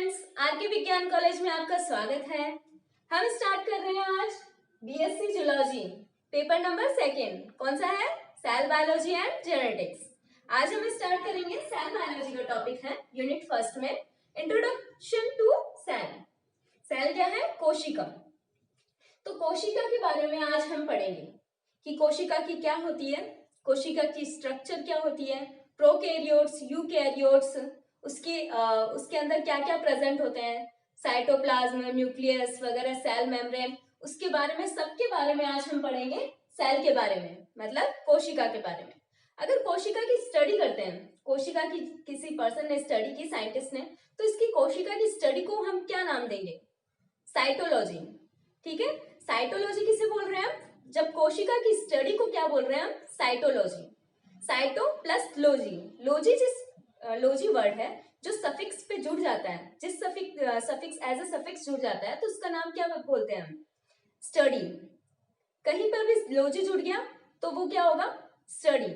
Friends, R K विज्ञान college में आपका स्वागत है। हम स्टार्ट कर रहे हैं आज बीएससी जूलॉजी पेपर नंबर 2। कौन सा है? Cell biology and genetics. आज हम स्टार्ट करेंगे सेल बायोलॉजी का टॉपिक है यूनिट 1 में इंट्रोडक्शन टू सेल। सेल क्या है? कोशिका। तो कोशिका के बारे में आज हम पढ़ेंगे कि कोशिका की क्या होती है, कोशिका की स्ट्रक्चर क्या होती है, प्रोकैरियोट्स, यूकैरियोट्स, उसके अंदर क्या क्या प्रेजेंट होते हैं, साइटोप्लाज्म, न्यूक्लियस वगैरह, सेल मेम्ब्रेन, उसके बारे में, सबके बारे में आज हम पढ़ेंगे। सेल के बारे में मतलब कोशिका के बारे में। अगर कोशिका की स्टडी करते हैं, कोशिका की किसी पर्सन ने स्टडी की, साइंटिस्ट ने, तो इसकी कोशिका की स्टडी को हम क्या नाम देंगे? साइटोलॉजी। ठीक है, साइटोलॉजी किसे बोल रहे हैं हम? जब कोशिका की स्टडी को क्या बोल रहे हैं हम? Cytology. Cyto plus logy, logy logy word है जो सफिक्स पे जुड़ जाता है, जिस सफिक्स एज अ सफिक्स जुड़ जाता है तो उसका नाम क्या बोलते हैं हम? स्टडी। कहीं पर भी लॉजी जुड़ गया तो वो क्या होगा? स्टडी।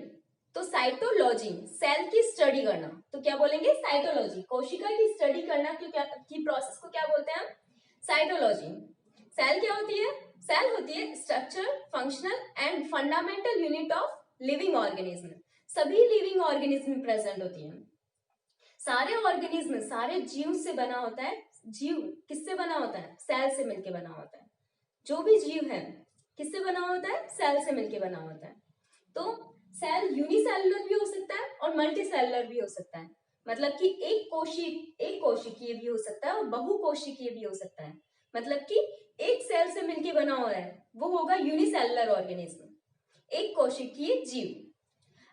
तो साइटोलॉजी, सेल की स्टडी करना, तो क्या बोलेंगे? साइटोलॉजी। कोशिका की स्टडी करना की प्रोसेस को क्या बोलते हैं हम? साइटोलॉजी। सेल क्या होती है? सेल होती है structure, functional and fundamental unit of living organism. सभी लिविंग ऑर्गेनिज्म प्रेजेंट होती है। सारे ऑर्गेनिज्म, सारे जीव से बना होता है। जीव किससे बना होता है? सेल से मिलके बना होता है। जो भी जीव है किससे बना होता है? सेल से मिलके बना होता है। तो सेल यूनिसेलुलर भी हो सकता है और मल्टीसेलुलर भी हो सकता है। मतलब कि एक कोशिकीय भी हो सकता है और बहुकोशिकीय भी हो सकता है। मतलब कि एक सेल से मिलके बना हो रहा है, वो होगा यूनिसेलुलर ऑर्गेनिज्म, एक कोशिकीय जीव।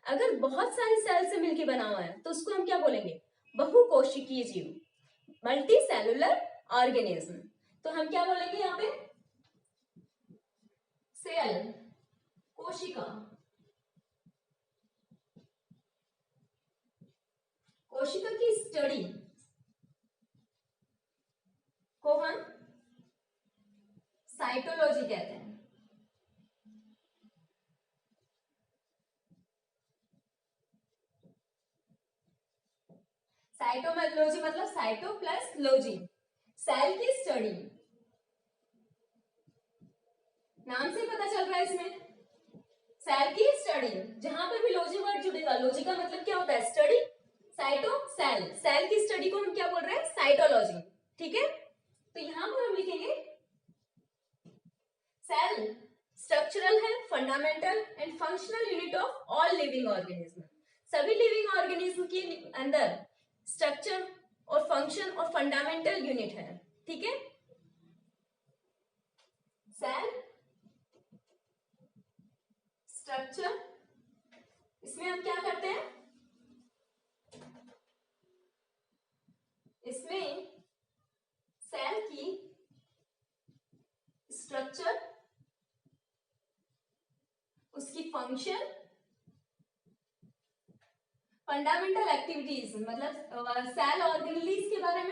अगर बहुत सारे सेल से मिलके बना हुआ है तो उसको हम क्या बोलेंगे? बहुकोशिकीय जीव, मल्टी सेलुलर ऑर्गेनिज्म। तो हम क्या बोलेंगे यहाँ पे? सेल, कोशिका, कोशिका की स्टडी को हम साइटोलॉजी कहते हैं। साइटोलॉजी मतलब साइटो प्लस लॉजी, सेल की स्टडी। नाम से पता चल रहा है इसमें, सेल की स्टडी। जहां पर भी लॉजी वर्ड जुड़ेगा, लॉजी का मतलब क्या होता है? स्टडी। साइटो सेल, सेल की स्टडी को हम क्या बोल रहे हैं? साइटोलॉजी। ठीक है, तो यहां पर हम लिखेंगे सेल स्ट्रक्चरल है, fundamental and functional unit of all living organism. सभी लिविंग ऑर्गेनिज्म के अंदर स्ट्रक्चर और फंक्शन और फंडामेंटल यूनिट है। ठीक है, सेल स्ट्रक्चर, इसमें हम क्या करते हैं? इसमें सेल की स्ट्रक्चर, उसकी फंक्शन, फंडामेंटल एक्टिविटीज मतलब सेल ऑर्गेनेलिज के बारे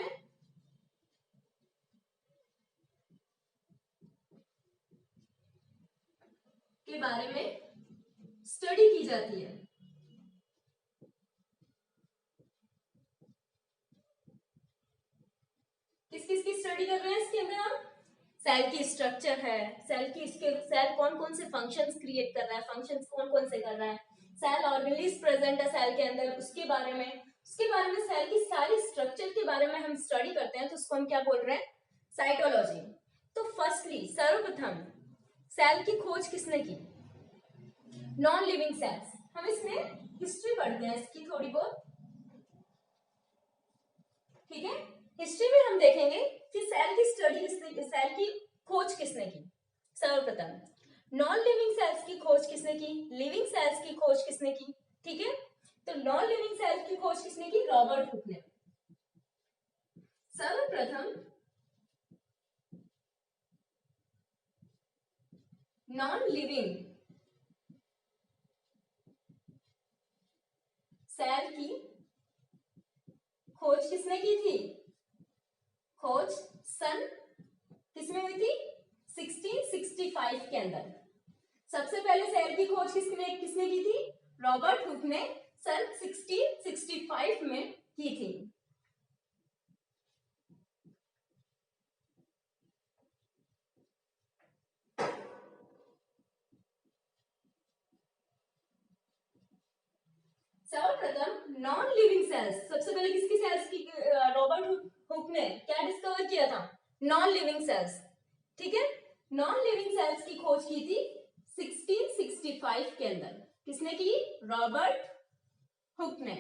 में स्टडी की जाती है। किस किस की स्टडी कर रहे हैं इसके अंदर हम? सेल की स्ट्रक्चर है, सेल कौन कौन से फंक्शंस क्रिएट कर रहा है, फंक्शंस कौन कौन से कर रहा है, सेल ऑर्गेनेलिज प्रेजेंट है सेल के अंदर, उसके बारे में सेल की सारी स्ट्रक्चर के बारे में हम स्टडी करते हैं, तो उसको हम क्या बोल रहे हैं? साइटोलॉजी। तो फर्स्टली, सर्वप्रथम सेल की खोज किसने की? Non living cells. हम इसमें हिस्ट्री पढ़ते हैं इसकी थोड़ी बहुत। ठीक है, हिस्ट्री में हम देखेंगे कि सेल की स्टडी किसने, सेल की खोज किसने की। सर्वप्रथम नॉन लिविंग सेल्स की खोज किसने की? लिविंग सेल्स की खोज किसने की? ठीक है, तो नॉन लिविंग सेल्स की खोज किसने की? रॉबर्ट हुक ने। सर्वप्रथम नॉन लिविंग सेल की खोज किसने की थी? खोज सन किसमें हुई थी? 1665 के अंदर। सबसे पहले सेल की खोज किसने की थी? रॉबर्ट हुक ने सन 1665 में की थी। नॉन लिविंग सेल्स, सबसे पहले किसकी सेल्स की रॉबर्ट हुक ने क्या डिस्कवर किया था? Non living cells. ठीक है, नॉन लिविंग सेल्स की खोज की थी 1665 के अंदर। किसने की? रॉबर्ट हुक ने।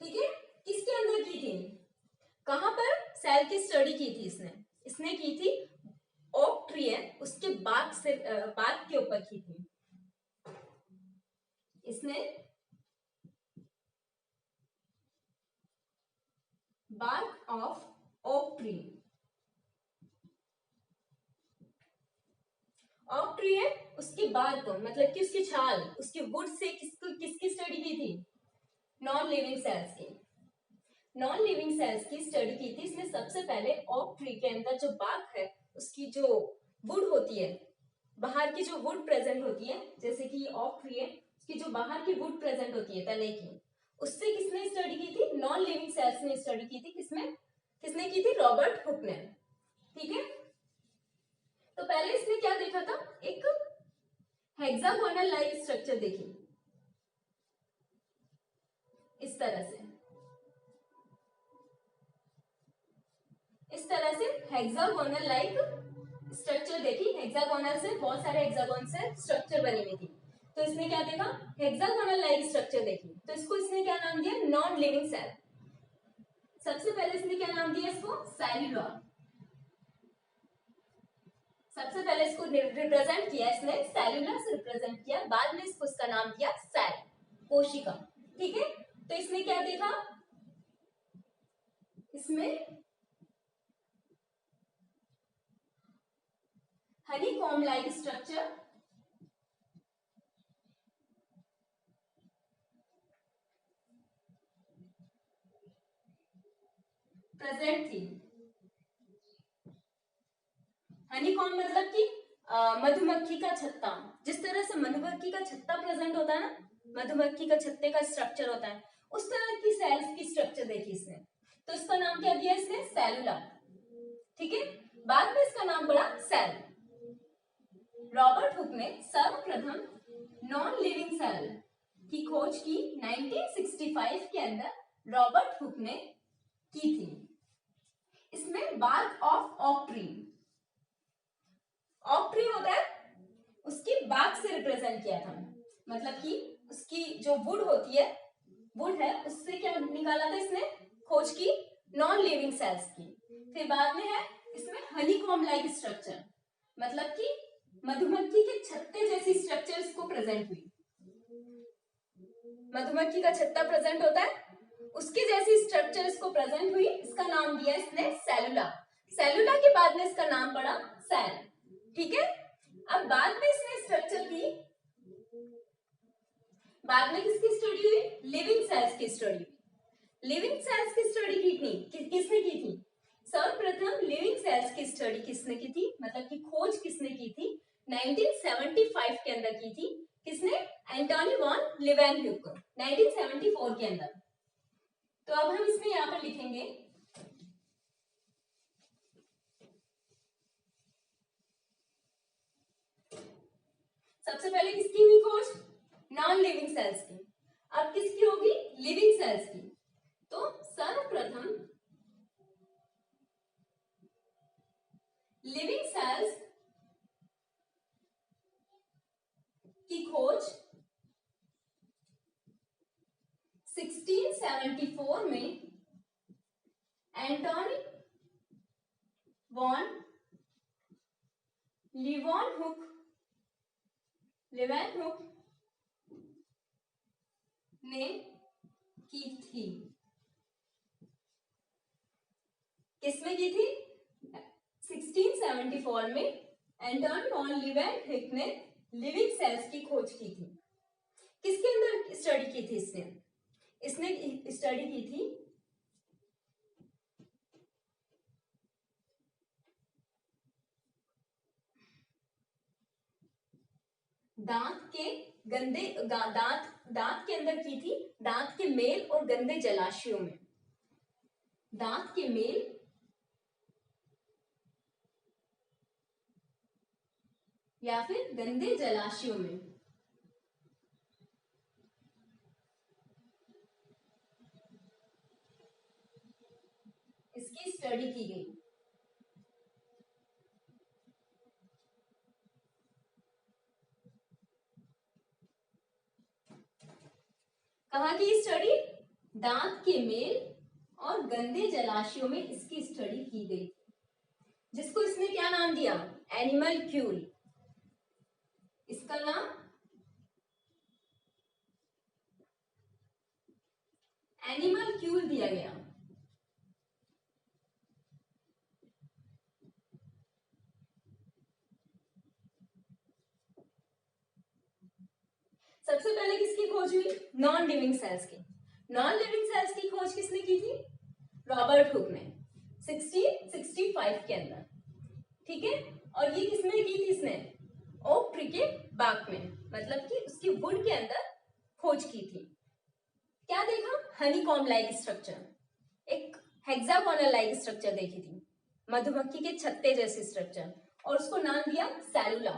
ठीक है, किसके अंदर की थी? कहां पर सेल की स्टडी की थी इसने की थी ओक ट्री है उसके बाग के ऊपर की थी इसने, bark of oak tree. Oak tree है उसकी बाग को, मतलब कि उसकी छाल, उसके वुड से किसकी स्टडी की थी? नॉन लिविंग सेल्स की। नॉन लिविंग सेल्स की स्टडी की थी इसने सबसे पहले ओक ट्री के अंदर जो बाग है उसकी जो वुड होती है, बाहर की जो वुड प्रेजेंट होती है, जैसे कि ओक ट्री है उसकी जो बाहर की वुड प्रेजेंट होती है तने की, उससे किसने स्टडी की थी? नॉन लिविंग सेल्स ने स्टडी की थी। किसने की थी? रॉबर्ट हुक ने। ठीक है, तो पहले इसने क्या देखा था? एक हेक्सागोनल लाइक स्ट्रक्चर देखी इस तरह से, हेक्सागोनल लाइक स्ट्रक्चर देखी। हेक्सागोनल से बहुत सारे हेक्सागोन से स्ट्रक्चर बनी हुई थी, तो इसने क्या देखा? हेक्सागोनल लाइक स्ट्रक्चर देखी, तो इसको इसने क्या नाम दिया? Non living cell. सबसे पहले इसने क्या नाम दिया इसको? सेल्यूला। सबसे पहले इसको रिप्रेजेंट किया इसने, सेल्यूला से रिप्रेजेंट किया, बाद में इसको इसका नाम दिया सेल, कोशिका। ठीक है, तो इसने क्या देखा? इसमें हनीकॉम्ब लाइक स्ट्रक्चर प्रेजेंट थी। हनीकॉम्ब मतलब कि मधुमक्खी का छत्ता, जिस तरह से मधुमक्खी का छत्ता प्रेजेंट होता है ना, मधुमक्खी का छत्ते का स्ट्रक्चर होता है, उस तरह की सेल्स की स्ट्रक्चर देखी इसने, तो इसका नाम क्या दिया इसने? सेलुला। ठीक है, बाद में इसका नाम पड़ा सेल। रॉबर्ट हुक ने सर्वप्रथम नॉन लिविंग सेल की खोज की 1965 के अंदर रॉबर्ट हुक ने की थी। इसमें bark of oak tree, oak tree होता है उसकी बाग से रिप्रेजेंट किया था, मतलब कि उसकी जो वुड होती है, वुड है, उससे क्या निकाला था इसने? खोज की नॉन लिविंग सेल्स की। फिर बाद में है इसमें हनीकॉम्ब लाइक स्ट्रक्चर, मतलब कि मधुमक्खी के छत्ते जैसी स्ट्रक्चर इसको प्रेजेंट हुई। मधुमक्खी का छत्ता प्रेजेंट होता है, उसकी जैसी स्ट्रक्चर इसको प्रेजेंट हुई, इसका नाम दिया इसने सेलुला। सेलुला के बाद में इसका नाम पड़ा सेल। ठीक है, अब बाद में इसने स्ट्रक्चर की, बाद में किसकी स्टडी हुई? लिविंग सेल्स की स्टडी। लिविंग सेल्स की स्टडी की थी, किसने की थी? सर्वप्रथम लिविंग सेल्स की स्टडी किसने की थी, मतलब कि खोज किसने की थी? 1975 के अंदर की थी। किसने? एंटोनी वॉन लीवेनहुक, 1974 के अंदर। तो अब हम इसमें यहां पर लिखेंगे सबसे पहले किसकी हुई खोज? नॉन लिविंग सेल्स की। अब किसकी होगी? लिविंग सेल्स की। तो सर्वप्रथम लिविंग सेल्स की खोज 1674 में एंटोनी वॉन लीवेनहुक ने की थी। किसमें की थी? 1674 में एंटोनी वॉन लीवेनहुक ने लिविंग सेल्स की खोज की थी। किसके अंदर स्टडी की थी इसने स्टडी की थी दांत के गंदे दांत के अंदर की थी, दांत के मेल और गंदे जलाशयों में। दांत के मेल या फिर गंदे जलाशयों में। की स्टडी की गई। कहाँ की स्टडी? दांत के मेल और गंदे जलाशयों में इसकी स्टडी की गई, जिसको इसने क्या नाम दिया? एनिमलक्यूल। इसका नाम एनिमलक्यूल दिया गया। सबसे पहले किसकी खोज हुई? नॉन लिविंग सेल्स की। नॉन लिविंग सेल्स की खोज किसने की थी? रॉबर्ट हुक ने 1665 के अंदर, ठीक है। और ये किसने की थी? इसने ओक ट्री के बाग में, मतलब कि उसकी वुड के अंदर खोज की थी। क्या देखा? हनीकॉम्ब लाइक स्ट्रक्चर, एक हेक्सागोनल लाइक स्ट्रक्चर देखी थी, मधुमक्खी के छत्ते जैसी स्ट्रक्चर, और उसको नाम दिया सेलुला,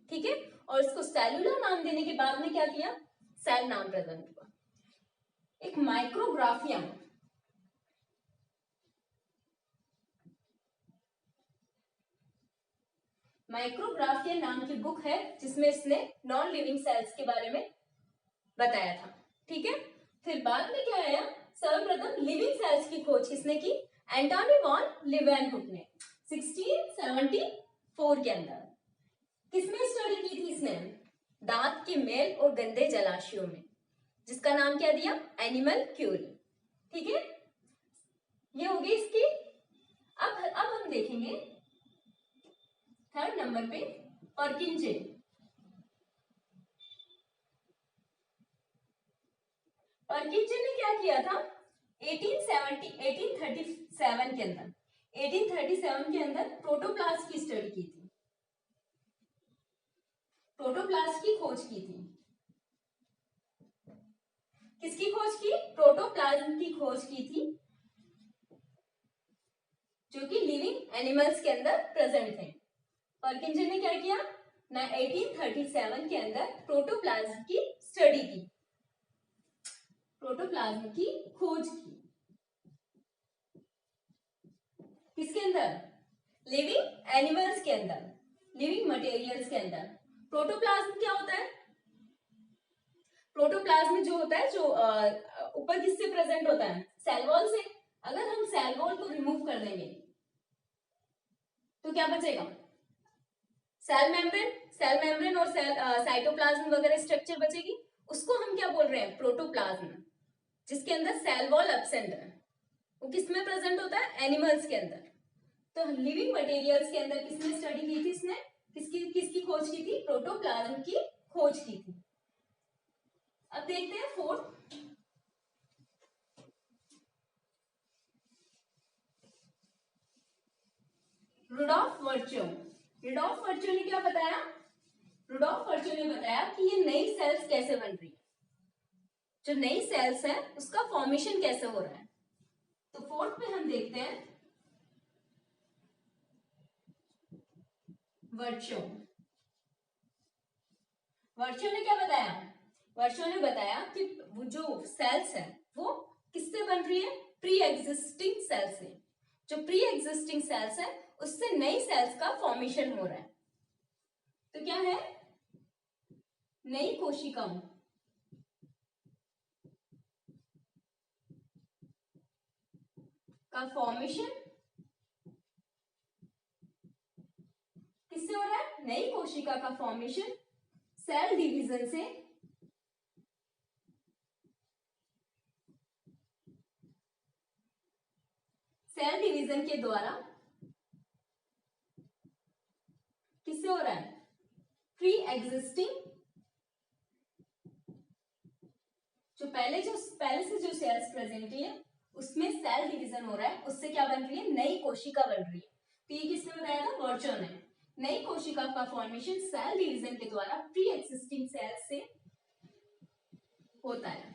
ठीक है। और इसको सेलुला नाम देने के बाद में क्या किया? सेल नाम प्रेजेंट हुआ। एक माइक्रोग्राफिया, माइक्रोग्राफिया नाम की बुक है जिसमें इसने नॉन लिविंग सेल्स के बारे में बताया था, ठीक है। फिर बाद में क्या आया? सर्वप्रथम लिविंग सेल्स की खोज किसने की? एंटोनी वॉन लीeuwenhoek ने 1674 के अंदर। किसमें स्टडी की थी इसने? दांत के मेल और गंदे जलाशयों में, जिसका नाम क्या दिया? एनिमलक्यूल, ठीक है। ये हो गई इसकी। अब हम देखेंगे थर्ड नंबर पे पर्किंजे। पर्किंजे ने क्या किया था? 1837 के अंदर, 1837 के अंदर प्रोटोप्लास्ट की स्टडी की थी, प्रोटोप्लास्ट की खोज की थी। किसकी खोज की? प्रोटोप्लाज्म की खोज की थी, जो कि लिविंग एनिमल्स के अंदर प्रेजेंट थे। पर्किंजे ने क्या किया? 1837 के अंदर प्रोटोप्लाज्म की स्टडी की, प्रोटोप्लाज्म की खोज की। किसके अंदर? लिविंग एनिमल्स के अंदर, लिविंग मटेरियल्स के अंदर। प्रोटोप्लाज्म क्या होता है? प्रोटोप्लाज्म जो होता है, जो ऊपर किससे प्रेजेंट होता है? सेल वॉल से। अगर हम सेल वॉल को रिमूव कर देंगे तो क्या बचेगा? सेल मेम्ब्रेन, सेल मेम्ब्रेन और सेल साइटोप्लाज्म वगैरह स्ट्रक्चर बचेगी। उसको हम क्या बोल रहे हैं? प्रोटोप्लाज्म, जिसके अंदर सेल वॉल एब्सेंट है। वो किसमें प्रेजेंट होता है? एनिमल्स के अंदर। तो लिविंग मटेरियल्स के अंदर किसने स्टडी की थी? इसने किसकी खोज की थी? प्रोटोप्लाज्म की खोज की थी। अब देखते हैं fourth, Rudolf Virchow. Rudolf Virchow ने क्या बताया? रुडॉल्फ वर्च्यू ने बताया कि ये नई सेल्स कैसे बन रही है, जो नई सेल्स है उसका फॉर्मेशन कैसे हो रहा है। तो फोर्थ पे हम देखते हैं वर्च्यू। वर्च्यू ने क्या बताया? वर्च्यू ने बताया कि वो जो सेल्स है वो किससे बन रही है? प्री एग्जिस्टिंग सेल्स से। जो प्री एग्जिस्टिंग सेल्स है उससे नई सेल्स का फॉर्मेशन हो रहा है। तो क्या है? नई कोशिकाओं का फॉर्मेशन किससे हो रहा है? नई कोशिका का फॉर्मेशन सेल डिवीजन से, सेल डिवीजन के द्वारा किससे हो रहा है? प्री एग्जिस्टिंग, जो पहले से जो सेल्स प्रेजेंट है उसमें सेल डिवीजन हो रहा है, उससे क्या बन रही है? नई कोशिका बन रही है। तो ये किसने बताया था? वर्च्यू ने। नई कोशिका का फॉर्मेशन सेल डिवीजन के द्वारा प्री एग्जिस्टिंग सेल से होता है।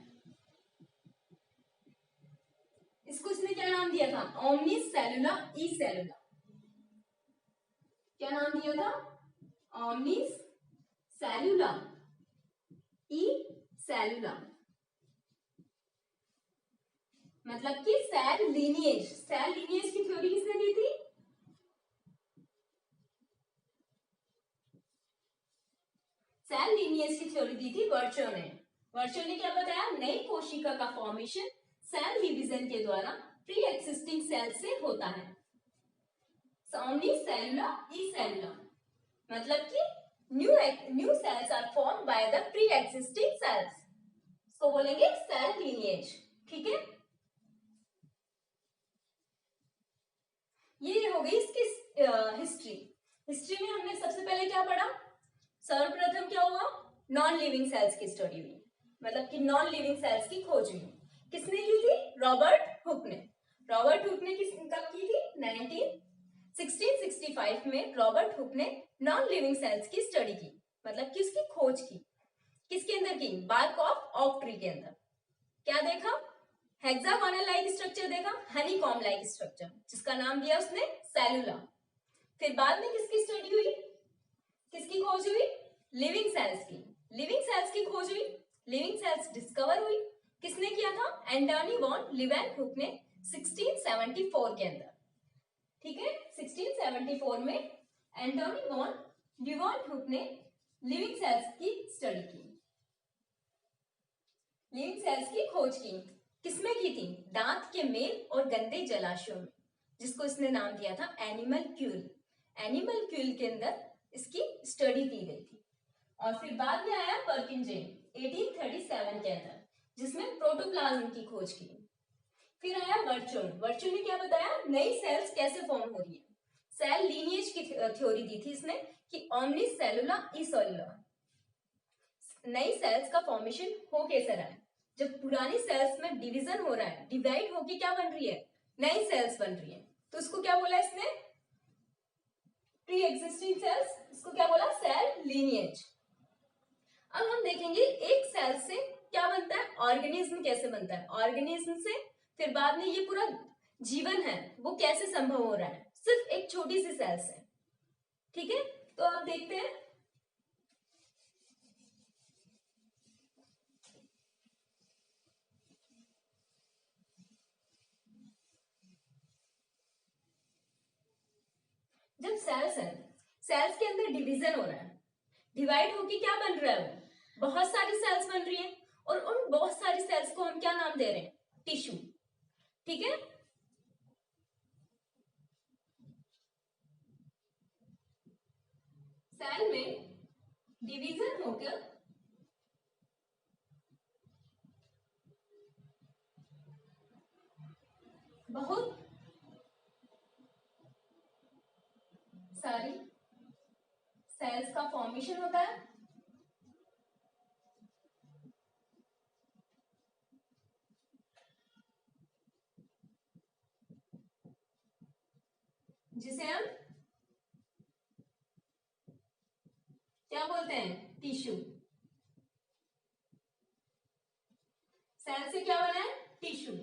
इसको इसने क्या नाम दिया था? ओमनिस सेलुला ई सेलुला। क्या नाम दिया था? ओमनिस सेलुला ई सेलुला। मतलब कि सेल लीनिएज की थ्योरी किसने दी थी? सेल लीनिएज की थ्योरी दी थी वर्चो ने। वर्चो ने क्या बताया? नई कोशिका का फॉर्मेशन सेल डिवीजन के द्वारा प्री एक्सिस्टिंग सेल से होता है। omnicellular ecellular मतलब कि new cells are form by the pre existing cells, इसको बोलेंगे सेल लीनिएज। ठीक है, ये हो गई इसकी हिस्ट्री में हमने सबसे पहले क्या पढ़ा? सर्वप्रथम क्या हुआ? नॉन लिविंग सेल्स की स्टडी हुई, मतलब कि नॉन लिविंग सेल्स की खोज हुई। किसने की थी? रॉबर्ट हुक ने। रॉबर्ट हुक ने कब की थी? 1665 में रॉबर्ट हुक ने नॉन लिविंग सेल्स की स्टडी की, मतलब कि उसकी खोज की। किसके अंदर की? बार्क ऑफ ऑक ट्री के अंदर। क्या देखा? हेक्सागोनल लाइक स्ट्रक्चर देखा, हनीकॉम लाइक स्ट्रक्चर, जिसका नाम दिया उसने सेलुला। फिर बाद में किसकी स्टडी हुई? किसकी खोज हुई? लिविंग सेल्स की। लिविंग सेल्स की खोज हुई, लिविंग सेल्स डिस्कवर हुई। किसने किया था? एंटोनी वॉन लीवेनहुक ने 1674 के अंदर। ठीक है, 1674 में एंटोनी वॉन लीवेनहुक ने लिविंग सेल्स की स्टडी की, लिविंग सेल्स की खोज की। किसमें की थी? दांत के मेल और गंदे जलाशयों में, जिसको इसने नाम दिया था एनिमल क्यूल। एनिमल क्यूल के अंदर इसकी स्टडी की गई थी। और फिर बाद में आया पर्किंजेन 1837 के अंदर, जिसमें प्रोटोप्लाज्म की खोज की। फिर आया वर्चुन। वर्चुन ने क्या बताया? नई सेल्स कैसे फॉर्म हो रही है। सेल लीनिएज की थ्योरी दी थी इसने कि ओमनी सेलुला इसेलुला, नई सेल्स का फॉर्मेशन हो कैसे रहा है? जब पुरानी सेल्स में डिवीजन हो रहा है, डिवाइड होके क्या बन रही है? नई सेल्स बन रही है, तो उसको क्या बोला इसने? प्री एग्जिस्टिंग सेल्स, इसको क्या बोला? Cell lineage. अब हम देखेंगे एक सेल से क्या बनता है, ऑर्गेनिज्म कैसे बनता है, ऑर्गेनिज्म से फिर बाद में ये पूरा जीवन है वो कैसे संभव हो रहा है, सिर्फ एक छोटी सी सेल से। ठीक है, तो आप देखते हैं जब सेल्स है, सेल्स के अंदर डिवीजन हो रहा है, डिवाइड होके क्या बन रहा है? वो बहुत सारी सेल्स बन रही है, और उन बहुत सारी सेल्स को हम क्या नाम दे रहे हैं? टिश्यू। ठीक है, सेल में डिवीजन होकर बहुत सारी सेल्स का फॉर्मेशन होता है, जिसे हम क्या बोलते हैं? टिश्यू। सेल से क्या बना है? टिश्यू।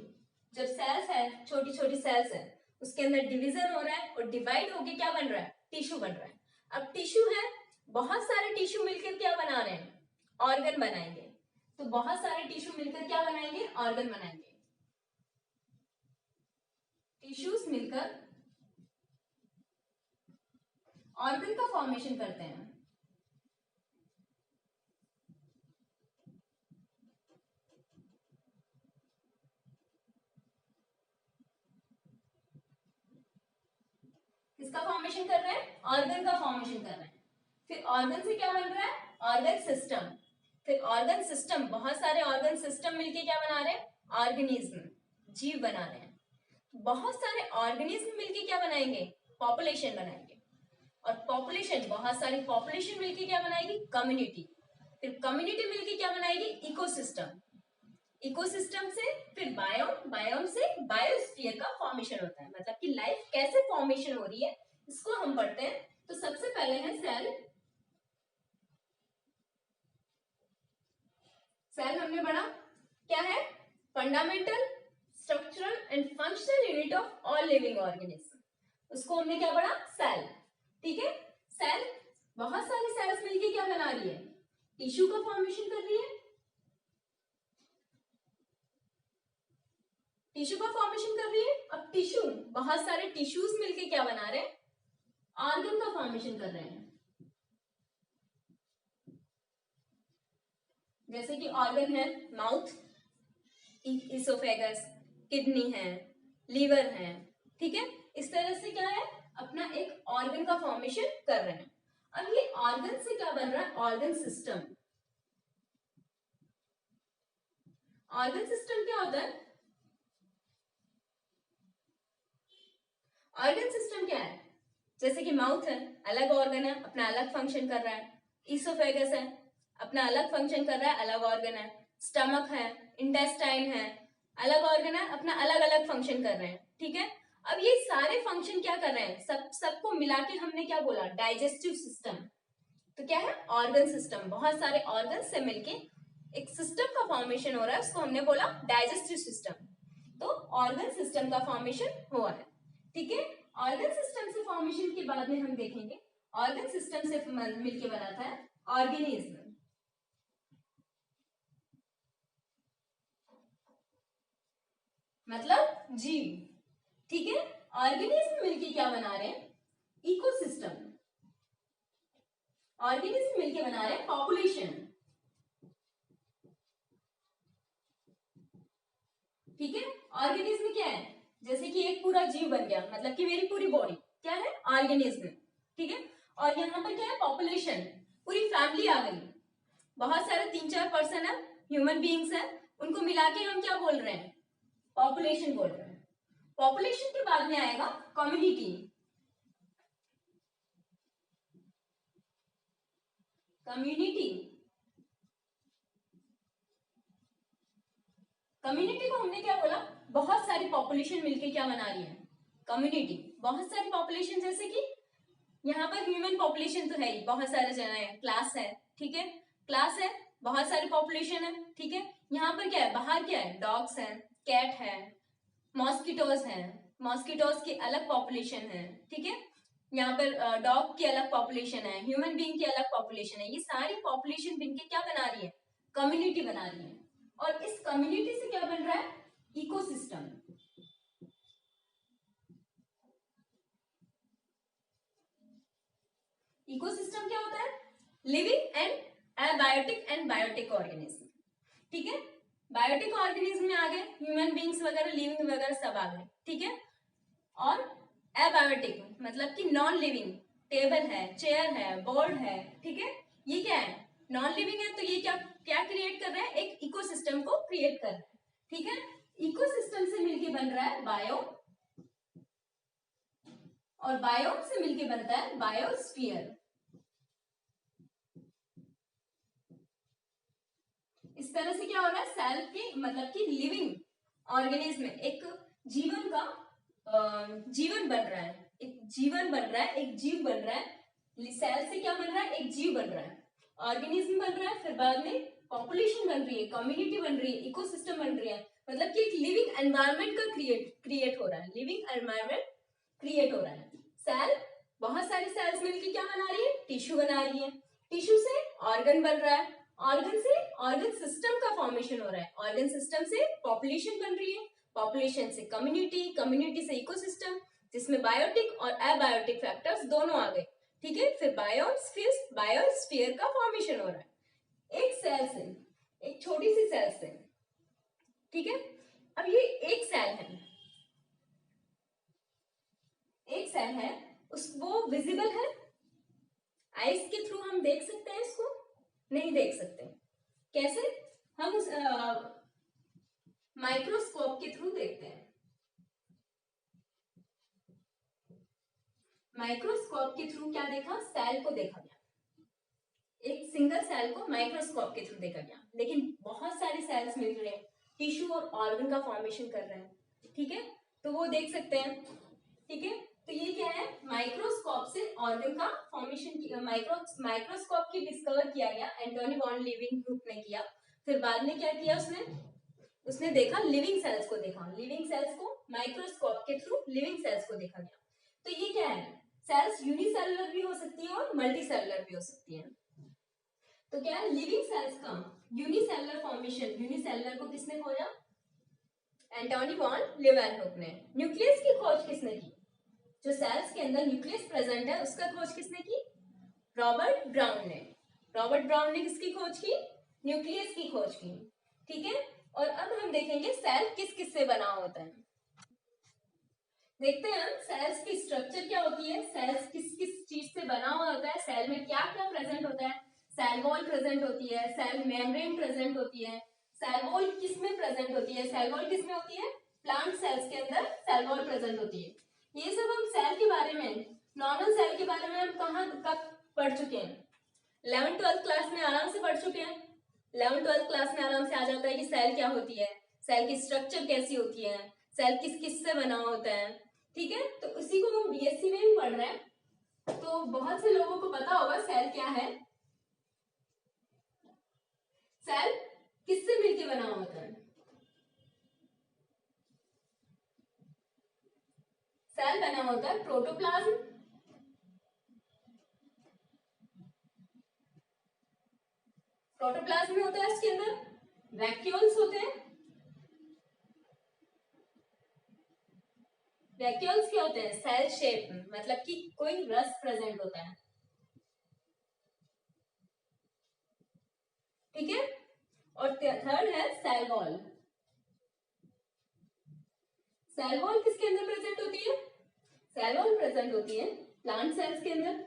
जब सेल्स है, छोटी छोटी सेल्स है, उसके अंदर डिवीजन हो रहा है और डिवाइड होके क्या बन रहा है? टिश्यू बन रहा है। अब टिश्यू है, बहुत सारे टिश्यू मिलकर क्या बना रहे हैं? ऑर्गन बनाएंगे। तो बहुत सारे टिश्यू मिलकर क्या बनाएंगे? ऑर्गन बनाएंगे। टिश्यूज मिलकर ऑर्गन का फॉर्मेशन करते हैं। किसका फॉर्मेशन कर रहे हैं? ऑर्गन का फॉर्मेशन कर रहे हैं। फिर ऑर्गन से क्या बन रहा है? Organ system. फिर ऑर्गन सिस्टम, बहुत सारे ऑर्गन सिस्टम मिलके क्या बना रहे हैं? ऑर्गेनिज्म, जीव बना रहे हैं। बहुत सारे ऑर्गेनिज्म मिलके क्या बनाएंगे? पॉपुलेशन बनाएंगे। और पॉपुलेशन, बहुत सारी पॉपुलेशन मिलके क्या बनाएगी? कम्युनिटी। फिर कम्युनिटी मिलके क्या बनाएगी? इकोसिस्टम। इकोसिस्टम से फिर बायोम, बायोम से बायोस्फीयर का फॉर्मेशन होता है, मतलब कि लाइफ कैसे फॉर्मेशन हो रही है इसको हम पढ़ते हैं। तो सबसे पहले है सेल। सेल हमने पढ़ा क्या है? Fundamental, structural and functional unit of all living organism, उसको हमने क्या पढ़ा? सेल। ठीक है, सेल बहुत सारी सेल्स मिलके क्या बना रही है? टिश्यू का फॉर्मेशन कर रही है। टिश्यू का फॉर्मेशन कर रही है। अब टिश्यू, बहुत सारे टिश्यूज मिलके क्या बना रहे हैं, ऑर्गन का फॉर्मेशन कर रहे हैं। जैसे कि ऑर्गन है माउथ, इसोफेगस, किडनी है, लीवर है, ठीक है। इस तरह से क्या है, अपना एक ऑर्गन का फॉर्मेशन कर रहे हैं। अब ये ऑर्गन से क्या बन रहा है, ऑर्गन सिस्टम। ऑर्गन सिस्टम क्या होता है, ऑर्गन सिस्टम क्या है, जैसे कि माउथ है, अलग ऑर्गन है, अपना अलग फंक्शन कर रहा है। इसोफेगस है, अपना अलग फंक्शन कर रहा है, अलग ऑर्गन है। स्टमक है, इंटेस्टाइन है, अलग ऑर्गन है, अपना अलग अलग फंक्शन कर रहे हैं, ठीक है। अब ये सारे फंक्शन क्या कर रहे हैं, सबको मिला के हमने क्या बोला, डाइजेस्टिव सिस्टम। तो क्या है, ऑर्गन सिस्टम, बहुत सारे ऑर्गन से मिलके एक सिस्टम का फॉर्मेशन हो रहा है, उसको हमने बोला डाइजेस्टिव सिस्टम। तो ऑर्गन सिस्टम का फॉर्मेशन हुआ है, ठीक है। ऑर्गन सिस्टम से फॉर्मेशन के बाद में हम देखेंगे ऑर्गन सिस्टम से मिलके बनाता है ऑर्गेनिज्म, मतलब जीव, ठीक है। ऑर्गेनिज्म मिलके क्या बना रहे हैं, इकोसिस्टम। ऑर्गेनिज्म मिलके बना रहे हैं पॉपुलेशन, ठीक है। ऑर्गेनिज्म क्या है, जैसे कि एक पूरा जीव बन गया, मतलब कि मेरी पूरी बॉडी क्या है, ऑर्गेनिज्म, ठीक है। और यहाँ पर क्या है, पॉपुलेशन, पूरी फैमिली आ गई, बहुत सारे 3-4 पर्सन है, ह्यूमन बीइंग्स है, उनको मिला के हम क्या बोल रहे हैं, पॉपुलेशन बोल रहे हैं। पॉपुलेशन के बाद में आएगा कम्युनिटी। कम्युनिटी, कम्युनिटी को हमने क्या बोला, बहुत सारी पॉपुलेशन मिलके क्या बना रही है, कम्युनिटी। बहुत सारी पॉपुलेशन, जैसे कि यहाँ पर ह्यूमन पॉपुलेशन तो है ही, बहुत सारे जन है, क्लास है, ठीक है, क्लास है, बहुत सारी पॉपुलेशन है, ठीक है। यहाँ पर क्या है, बाहर क्या है, डॉग्स है, कैट है, मॉस्किटोज है, मॉस्किटोज की अलग पॉपुलेशन है, ठीक है। यहाँ पर डॉग की अलग पॉपुलेशन है, ह्यूमन बीइंग की अलग पॉपुलेशन है। ये सारी पॉपुलेशन मिलके क्या बना रही है, कम्युनिटी बना रही है। और इस कम्युनिटी से क्या बन रहा है, इकोसिस्टम। इकोसिस्टम क्या होता है, living and abiotic and biotic organism, ठीक है। बायोटिक ऑर्गेनिज्म में आ गए ह्यूमन बीइंग्स वगैरह, लिविंग वगैरह सब आ गए, ठीक है। और एबायोटिक मतलब कि नॉन लिविंग, टेबल है, चेयर है, बोर्ड है, ठीक है। ये क्या है, नॉन लिविंग है, तो ये क्या क्या क्रिएट कर रहा है, एक इकोसिस्टम को क्रिएट कर रहा है, ठीक है। इकोसिस्टम से मिलके बन रहा है बायो, और बायो से मिलके बनता है बायोस्फीयर। इस तरह से क्या हो रहा है, सेल के मतलब कि लिविंग ऑर्गेनिज्म में एक जीवन का जीवन बन रहा है, एक जीवन बन रहा है, एक जीव बन रहा है। सेल से क्या बन रहा है, एक जीव बन रहा है, ऑर्गेनिज्म बन रहा है, फिर बाद में पॉपुलेशन बन रही है, कम्युनिटी बन रही है, इकोसिस्टम बन रही है, मतलब कि एक लिविंग एनवायरनमेंट का क्रिएट हो रहा है, लिविंग एनवायरनमेंट क्रिएट हो रहा है। सेल, बहुत सारी सेल्स मिलकर क्या बना रही है, टिश्यू बना रही है, टिश्यू से ऑर्गन बन रहा है, ऑर्गन से ऑर्गन सिस्टम का फॉर्मेशन हो रहा है, ऑर्गन सिस्टम से पॉपुलेशन बन रही है, पॉपुलेशन से कम्युनिटी, कम्युनिटी से इकोसिस्टम, जिसमें बायोटिक और एबायोटिक फैक्टर्स दोनों आ गए, ठीक है। फिर बायोस्फीयर का फॉर्मेशन हो रहा है एक सेल से, एक छोटी सी सेल से, ठीक है। अब ये एक सेल है, एक सेल है, उस वो विजिबल है, आइस के थ्रू हम देख सकते हैं इसको, नहीं देख सकते, कैसे, हम उस माइक्रोस्कोप के थ्रू देखते हैं। माइक्रोस्कोप के थ्रू क्या देखा, सेल को देखा गया, एक सिंगल सेल को माइक्रोस्कोप के थ्रू देखा गया, लेकिन बहुत सारे सेल्स मिल रहे हैं, टिश्यू और ऑर्गन का फॉर्मेशन कर रहे हैं, ठीक है, तो वो देख सकते हैं, ठीक है। तो ये क्या है, माइक्रोस्कोप से ऑर्गन का फॉर्मेशन, माइक्रोस्कोप की डिस्कवर किया गया, एंटोनी वॉन लीविंग ग्रुप ने किया। फिर बाद में क्या किया उसने देखा, लिविंग सेल्स को देखा, लिविंग सेल्स को माइक्रोस्कोप के थ्रू लिविंग सेल्स को देखा गया। तो ये क्या है, सेल्स यूनिसेलुलर भी हो सकती है और मल्टीसेलुलर भी हो सकती है। तो क्या है, लिविंग सेल्स का यूनिसेलुलर फॉर्मेशन, यूनिसेलुलर को किसने खोजा, एंटोनी वॉन लीवेनहुक ने। न्यूक्लियस की खोज किसने की? जो सेल्स के अंदर न्यूक्लियस प्रेजेंट है उसका खोज किसने की? रॉबर्ट ब्राउन ने। रॉबर्ट ब्राउन ने किसकी खोज की? न्यूक्लियस की खोज की। ठीक है, और अब हम देखेंगे सेल किस किस से बना होता है। देखते हैं हम सेल्स की स्ट्रक्चर क्या होती है, सेल्स किस किस चीज से बना हुआ होता है, सेल में क्या क्या प्रेजेंट होता है। सेल वॉल प्रेजेंट होती है, सेल मेम्ब्रेन प्रेजेंट होती है। सेल वॉल किस में प्रेजेंट होती है? सेल वॉल किस में होती है? प्लांट सेल्स के अंदर सेल वॉल प्रेजेंट होती है। ये सब हम सेल के बारे में, नॉर्मल सेल के बारे में हम कहाँ कब पढ़ चुके हैं? 11th-12th क्लास में आराम से पढ़ चुके हैं। 11th-12th क्लास में आराम से आ जाता है कि सेल क्या होती है, सेल की स्ट्रक्चर कैसी होती है, सेल किस किस से बना होता है। ठीक है, तो उसी को हम बीएससी में भी पढ़ रहे हैं, तो बहुत से लोगों को पता होगा सेल क्या है। सेल किससे मिलके बना होता है? सेल बना होता है प्रोटोप्लाज्म, प्रोटोप्लाज्म में होता है इसके अंदर वैक्यूल्स होते हैं। वैक्यूल्स क्या होते हैं? सेल शेप, मतलब कि कोई रस प्रेजेंट होता है। ठीक है, और थर्ड है सेल वॉल। सेल वॉल किसके अंदर प्रेजेंट होती है? सेल वॉल प्रेजेंट होती है प्लांट सेल्स के अंदर।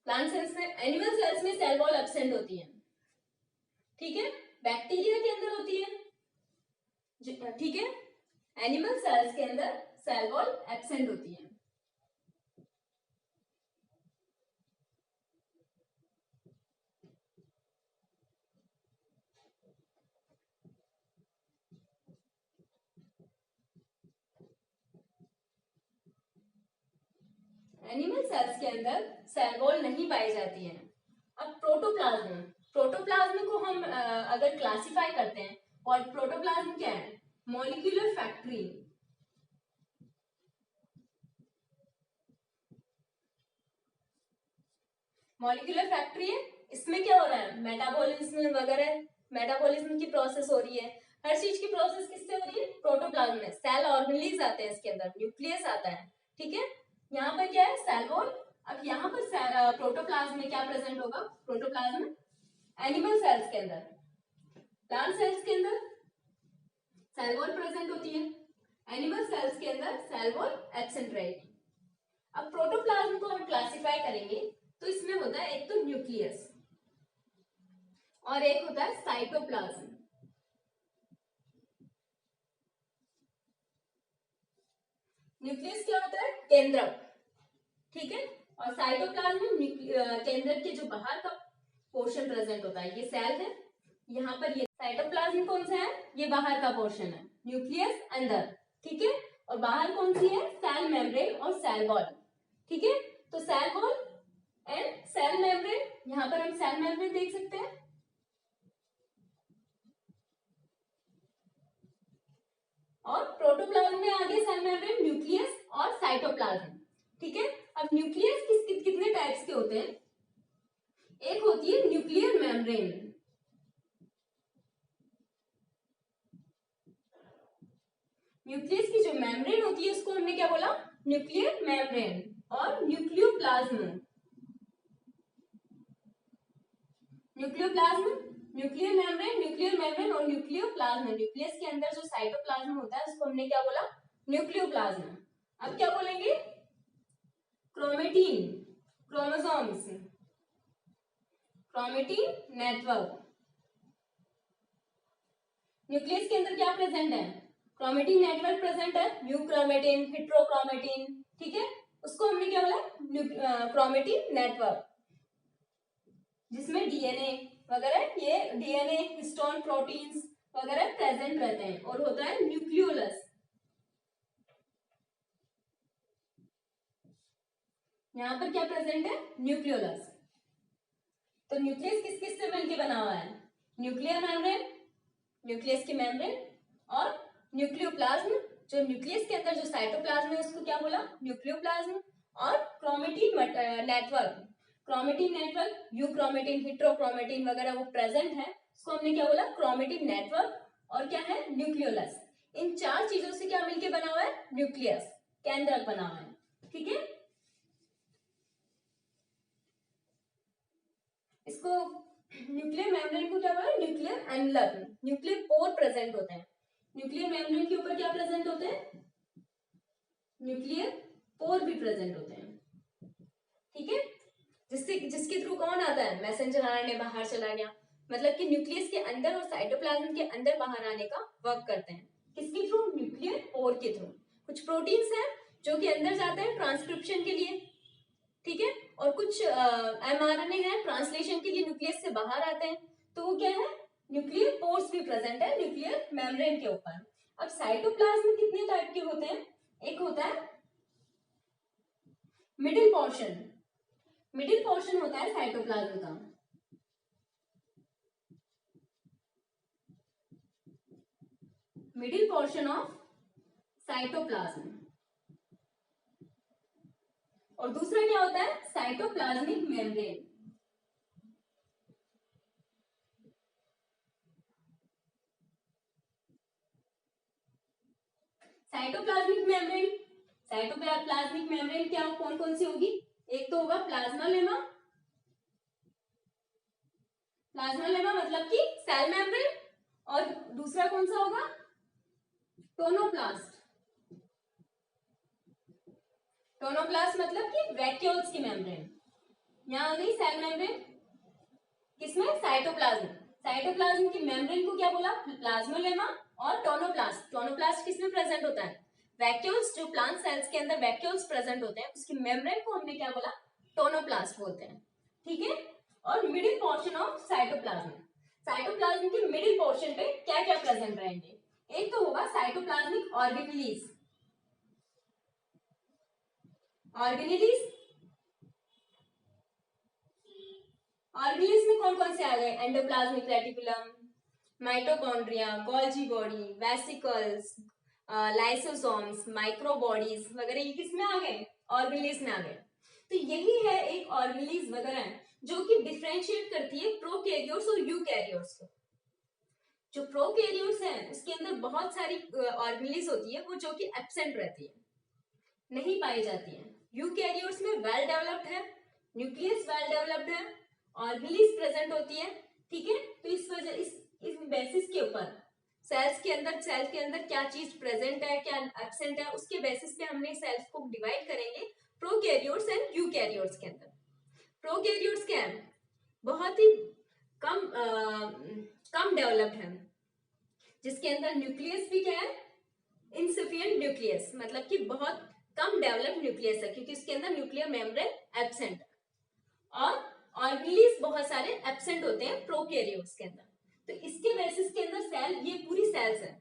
प्लांट सेल्स में, एनिमल सेल्स में सेल वॉल एब्सेंट होती है। ठीक है, बैक्टीरिया के अंदर होती है। ठीक है, एनिमल सेल्स के अंदर सेल वॉल एब्सेंट होती है। एनिमल सेल्स के अंदर सेल वॉल नहीं पाई जाती है। अब प्रोटोप्लाज्म, प्रोटोप्लाज्म को हम अगर क्लासिफाई करते हैं, और प्रोटोप्लाज्म क्या है? Molecular factory. मॉलिक्यूलर फैक्ट्री है, इसमें क्या हो रहा है? मेटाबॉलिज्म वगैरह, मेटाबॉलिज्म की प्रोसेस हो रही है। हर चीज की प्रोसेस किससे हो रही है? प्रोटोप्लाज्म में। सेल ऑर्गेनेल्स आते हैं इसके अंदर, न्यूक्लियस आता है। ठीक है, यहाँ पर क्या है? Cell wall. अब यहाँ पर प्रोटोप्लाज्म में क्या प्रेजेंट होगा? प्रोटोप्लाज्म एनिमल सेल्स के अंदर, प्लांट सेल्स के अंदर सेल वॉल प्रेजेंट होती है, एनिमल सेल्स के अंदर सेल वॉल एब्सेंट रहेगी। अब प्रोटोप्लाज्म को हम क्लासिफाई करेंगे तो इसमें होता है एक तो न्यूक्लियस और एक होता है साइटोप्लाज्म। न्यूक्लियस क्या होता है? केंद्रक। ठीक है, और साइटोप्लाज्म केंद्रक के जो बाहर का पोर्शन प्रेजेंट होता है। ये सेल है, यहाँ पर ये साइटोप्लाज्म कौन सा है? ये बाहर का पोर्शन है, न्यूक्लियस अंदर। ठीक है, और बाहर कौन सी है? सेल मेम्ब्रेन और सेल वॉल। ठीक है, तो cell wall and cell membrane, यहाँ पर हम सेल मेम्ब्रेन देख सकते हैं। और प्रोटोप्लाज्म में आगे सेल मेम्ब्रेन, न्यूक्लियस और साइटोप्लाज्म। ठीक है, अब न्यूक्लियस कितने टाइप्स के होते हैं? एक होती है न्यूक्लियर मेम्ब्रेन। न्यूक्लियस की जो मेम्ब्रेन होती है उसको हमने क्या बोला? Nuclear membrane. और न्यूक्लियोप्लाज्म, न्यूक्लियोप्लाज्म, न्यूक्लियर मेम्ब्रेन और न्यूक्लियोप्लाज्म। न्यूक्लियस के अंदर जो साइटोप्लाज्म होता है उसको हमने क्या बोला? न्यूक्लियोप्लाज्म। अब क्या बोलेंगे? Chromatin, chromosomes, chromatin network. Nucleus के अंदर क्या प्रेजेंट है? क्रोमेटिन नेटवर्क प्रेजेंट है, यूक्रोमेटिन, हेट्रोक्रोमेटिन। ठीक है, उसको हमने क्या बोला? क्रोमेटिन नेटवर्क, जिसमें डीएनए वगैरह, ये डीएनए, हिस्टोन, प्रोटीन्स वगैरह प्रेजेंट रहते हैं। और होता है न्यूक्लियोलस, यहाँ पर क्या प्रेजेंट है? न्यूक्लियोलस। तो न्यूक्लियस किस किस से मिलकर बना हुआ है? न्यूक्लियर मेम्ब्रेन, न्यूक्लियस की मेम्ब्रेन, और न्यूक्लियोप्लाज्म, जो न्यूक्लियस के अंदर जो साइटोप्लाज्म है उसको क्या बोला? न्यूक्लियोप्लाज्म। और chromatin network, chromatin network, euchromatin, heterochromatin वगैरह वो प्रेजेंट है, इसको हमने क्या बोला, क्रोमेटिन नेटवर्क, और क्या है, न्यूक्लियोलस। इन चार चीजों से क्या मिलके बना हुआ है, न्यूक्लियस, केंद्रक बना हुआ है। ठीक है, इसको न्यूक्लियर मेम्ब्रेन को क्या बोला, nuclear envelope. Nuclear pore present होते हैं, न्यूक्लियर मेम्ब्रेन के ऊपर क्या प्रेजेंट होते हैं, न्यूक्लियर पोर भी प्रेजेंट होते हैं। ठीक है, जिसके थ्रू कौन आता है, मैसेंजर आरएनए बाहर चला गया, मतलब कि न्यूक्लियस के अंदर और साइटोप्लाज्म के अंदर बाहर आने का वर्क करते हैं। किसके थ्रू, न्यूक्लियर पोर के थ्रू। कुछ प्रोटीन्स हैं जो कि अंदर जाते हैं ट्रांसक्रिप्शन के लिए, ठीक है, और कुछ एमआरएनए है ट्रांसलेशन के लिए न्यूक्लियस से बाहर आते हैं। तो वो क्या है, न्यूक्लियर पोर्स भी प्रेजेंट है न्यूक्लियर मेम्ब्रेन के ऊपर। अब साइटोप्लाज्म कितने टाइप के होते हैं, एक होता है मिडिल पोर्शन, मिडिल पोर्शन होता है साइटोप्लाज्म का। Middle portion of cytoplasm. और दूसरा क्या होता है, cytoplasmic membrane. Cytoplasmic membrane, cytoplasmic membrane क्या कौन कौन सी होगी, एक तो होगा प्लाज्मा लेमा, प्लाज्मा लेमा मतलब कि सेल मेम्ब्रेन, और दूसरा कौन सा होगा, टोनोप्लास्ट। टोनोप्लास्ट मतलब कि वैक्यूल्स की मेम्ब्रेन। यहां आ गई सेल मेम्ब्रेन, किसमें, साइटोप्लाज्म। साइटोप्लाज्म की मेम्ब्रेन को क्या बोला, प्लाज्मोलेमा, और टोनोप्लास्ट। टोनोप्लास्ट किसमें प्रेजेंट होता है, वैक्यूल्स, जो प्लांट सेल्स के अंदर वैक्यूल्स प्रेजेंट होते हैं उसकी मेम्ब्रेन को हमने क्या बोला, टोनोप्लास्ट बोलते हैं। ठीक है, और middle portion of cytoplasm, cytoplasm के मिडिल पोर्शन पे क्या क्या प्रेजेंट रहेंगे, एक तो होगा साइटोप्लाज्मिक ऑर्गेनेलीज। ऑर्गेनेलीज, ऑर्गेनेलीज में कौन कौन से आ गए, endoplasmic reticulum, mitochondria, Golgi body, vesicles, lysosomes, microbodies वगैरह, ये किसमें आ गए, ऑर्गेनेलीज में आ गए। तो यही है एक ऑर्गेनेलीज वगैरह जो कि डिफरेंशिएट करती है प्रोकैरियोट्स और यूकैरियोट्स को। जो प्रोकैरियोट्स हैं उसके अंदर बहुत सारी ऑर्गेनेलीज होती है, वो जो कि एब्सेंट रहती है, नहीं पाई जाती है। यूकैरियोट्स में वेल डेवलप्ड है, न्यूक्लियस वेल डेवलप्ड है, ऑर्गेनेलीज प्रेजेंट होती है। ठीक है, तो इस वजह इस बेसिस के ऊपर सेल्स के अंदर क्या चीज प्रेजेंट है क्या एब्सेंट है, उसके बेसिस पे हमने सेल्स को डिवाइड करेंगे प्रोकैरियोट्स एंड यूकैरियोट्स के अंदर। प्रोकैरियोट्स क्या है, बहुत ही कम डेवलप्ड है, जिसके अंदर न्यूक्लियस भी क्या है, इनसफिशिएंट न्यूक्लियस, मतलब कि बहुत कम डेवलप्ड न्यूक्लियस है, क्योंकि उसके अंदर न्यूक्लियर मेम्ब्रेन एब्सेंट है। और ऑर्गेनेलीज बहुत सारे एब्सेंट होते हैं प्रोकैरियोट्स के अंदर। तो इसके बेसिस के अंदर सेल, ये पूरी सेल्स है,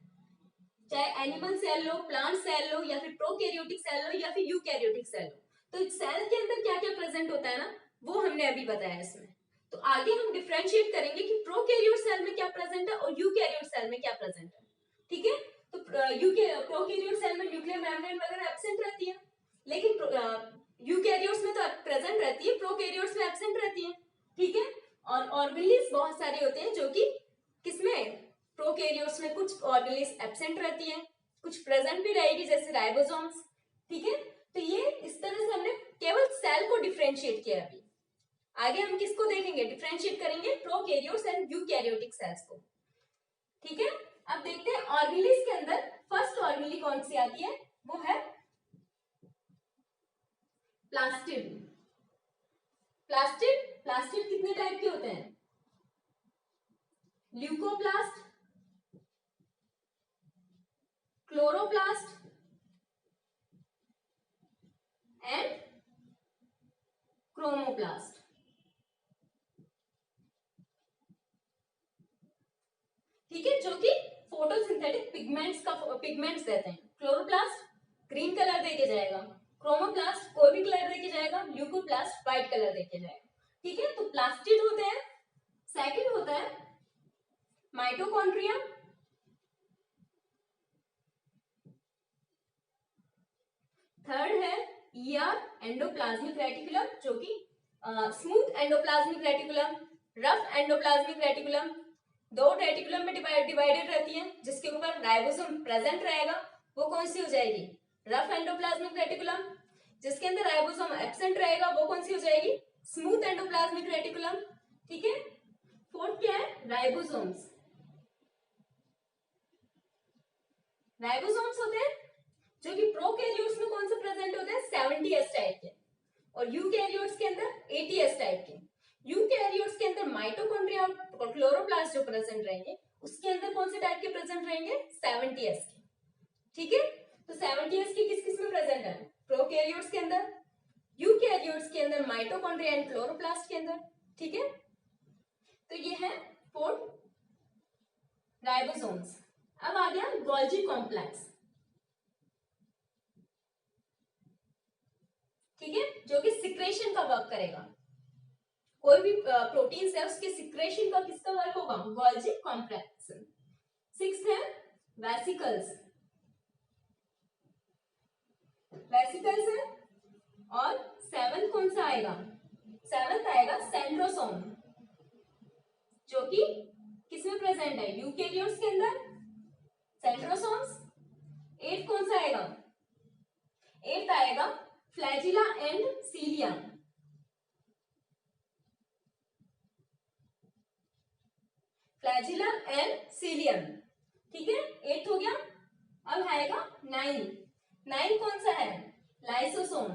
चाहे एनिमल सेल लो, प्लांट सेल लो, या फिर प्रोकैरियोटिक सेल लो, या फिर यूकैरियोटिक सेल लो, तो सेल के अंदर क्या क्या प्रेजेंट होता है ना, वो हमने अभी बताया इसमें। तो आगे हम डिफरेंशिएट करेंगे कि प्रोकैरियोट सेल में क्या प्रेजेंट है और यूकैरियोट सेल में क्या प्रेजेंट है। ठीक है, तो प्रोकैरियोट सेल में न्यूक्लियर मेम्ब्रेन वगैरह एब्सेंट रहती है, लेकिन यूकैरियोट्स में तो प्रेजेंट रहती है, प्रोकैरियोट्स में एब्सेंट रहती है। ठीक है, और ऑर्गेनेलीज बहुत सारे होते हैं जो कि किसमें, प्रोकैरियोट्स में कुछ ऑर्गेनेलीज एब्सेंट रहती है, कुछ प्रेजेंट भी रहेगी जैसे राइबोसोम्स। ठीक है, तो ये इस तरह से हमने केवल सेल को डिफरेंशिएट किया। अभी आगे हम किसको देखेंगे, डिफरेंशिएट करेंगे प्रोकैरियोट्स एंड यूकैरियोटिक सेल्स को। ठीक है, अब देखते हैं ऑर्गेनेलीज के अंदर फर्स्ट ऑर्गेनेली कौन सी आती है, वो है प्लास्टिड। प्लास्टिड, प्लास्टिड कितने टाइप के होते हैं, ल्यूकोप्लास्ट, क्लोरोप्लास्ट एंड क्रोमोप्लास्ट। ठीक है, जो कि फोटोसिंथेटिक पिगमेंट्स देते हैं। क्लोरोप्लास्ट ग्रीन कलर देके जाएगा, क्रोमोप्लास्ट कोई भी कलर देके जाएगा, ल्यूकोप्लास्ट व्हाइट कलर देके जाएगा। ठीक है, तो प्लास्टिड होते हैं। सेकंड होता है माइटोकॉन्ड्रिया, थर्ड है ईआर एंडोप्लाज्मिक रेटिकुलम, जो कि smooth endoplasmic reticulum, rough endoplasmic reticulum, दो रेटिकुलम में डिवाइडेड रहती है, जिसके ऊपर राइबोसोम प्रेजेंट रहेगा, वो कौन सी हो जाएगी? Rough endoplasmic reticulum. जिसके अंदर राइबोसोम एब्सेंट रहेगा वो कौन सी हो जाएगी? Smooth endoplasmic reticulum. ठीक है। फोर्थ क्या है? राइबोसोम्स। राइबोसोम्स होते हैं जो कि प्रोकैरियोट्स में कौन से प्रेजेंट होते हैं? 70s टाइप के, और यूकैरियोट्स के अंदर 80s टाइप के। यूकैरियोट्स के अंदर माइटोकॉन्ड्रिया और क्लोरोप्लास्ट जो प्रेजेंट रहेंगे, उसके अंदर कौन से टाइप के प्रेजेंट रहेंगे? 70s के। ठीक है। तो 70s के किस किस में प्रेजेंट है? प्रोकैरियोट्स के अंदर, यूकैरियोट्स के अंदर, माइटोकॉन्ड्रिया एंड क्लोरोप्लास्ट के अंदर। ठीक है। तो ये है 4 राइबोसोम्स। अब आ गया गोल्जी कॉम्प्लेक्स। ठीक है, जो कि सिक्रेशन का वर्क करेगा। कोई भी प्रोटीन है उसके सिक्रेशन का किसका वर्क होगा? Golgi complex. सिक्स्थ है वेसिकल्स। वेसिकल्स है। और सेवंथ कौन सा आएगा? सेवंथ आएगा सेंट्रोसोम, जो कि किसमें प्रेजेंट है? यूकेरियोट्स के अंदर, सेंट्रोसोम्स। एट कौन सा आएगा? एट आएगा flagella and cilia. Flagellum and cilium. ठीक है, एट हो गया। अब आएगा नाइन। नाइन कौन सा है? लाइसोसोम।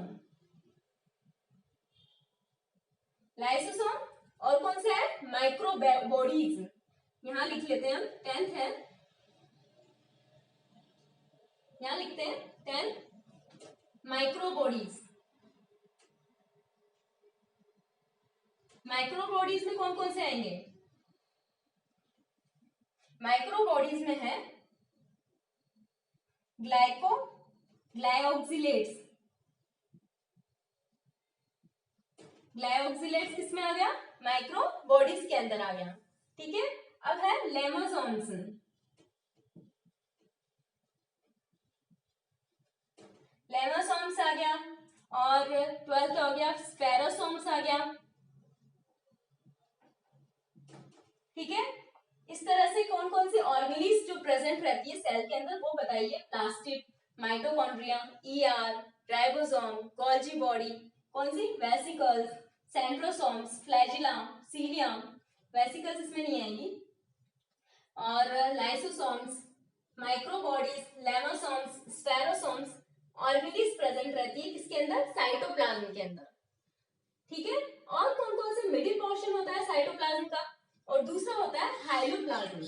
लाइसोसोम। और कौन सा है? Micro bodies. यहां लिख लेते हैं हम, टेंथ है, यहां लिखते हैं 10 माइक्रो बॉडीज। माइक्रो बॉडीज में कौन कौन से आएंगे? माइक्रो बॉडीज में है ग्लाइऑक्सिलेट्स। ग्लाइऑक्सिलेट्स किसमें आ गया? माइक्रो बॉडीज के अंदर आ गया। ठीक है। अब है लेमोसोम्स। लेमोसोम्स आ गया। और 12th हो गया स्पेरोसोम्स आ गया। ठीक है। इस तरह से कौन कौन सी ऑर्गेनीज जो प्रेजेंट रहती है सेल के अंदर वो बताइए। Plastid, mitochondria, ER, ribosome, Golgi body, कौन सी? Vesicles, centrosomes, flagella, cilium. Vesicles इसमें नहीं आएंगी। और lysosomes, microbodies, lomasomes, spherosomes, organelles present रहती है किसके अंदर? साइटोप्लाज्म के अंदर। ठीक है। और कौन कौन से? मिडिल पोर्शन होता है साइटोप्लाज्म का, और दूसरा होता है हाइलोप्लाज्म।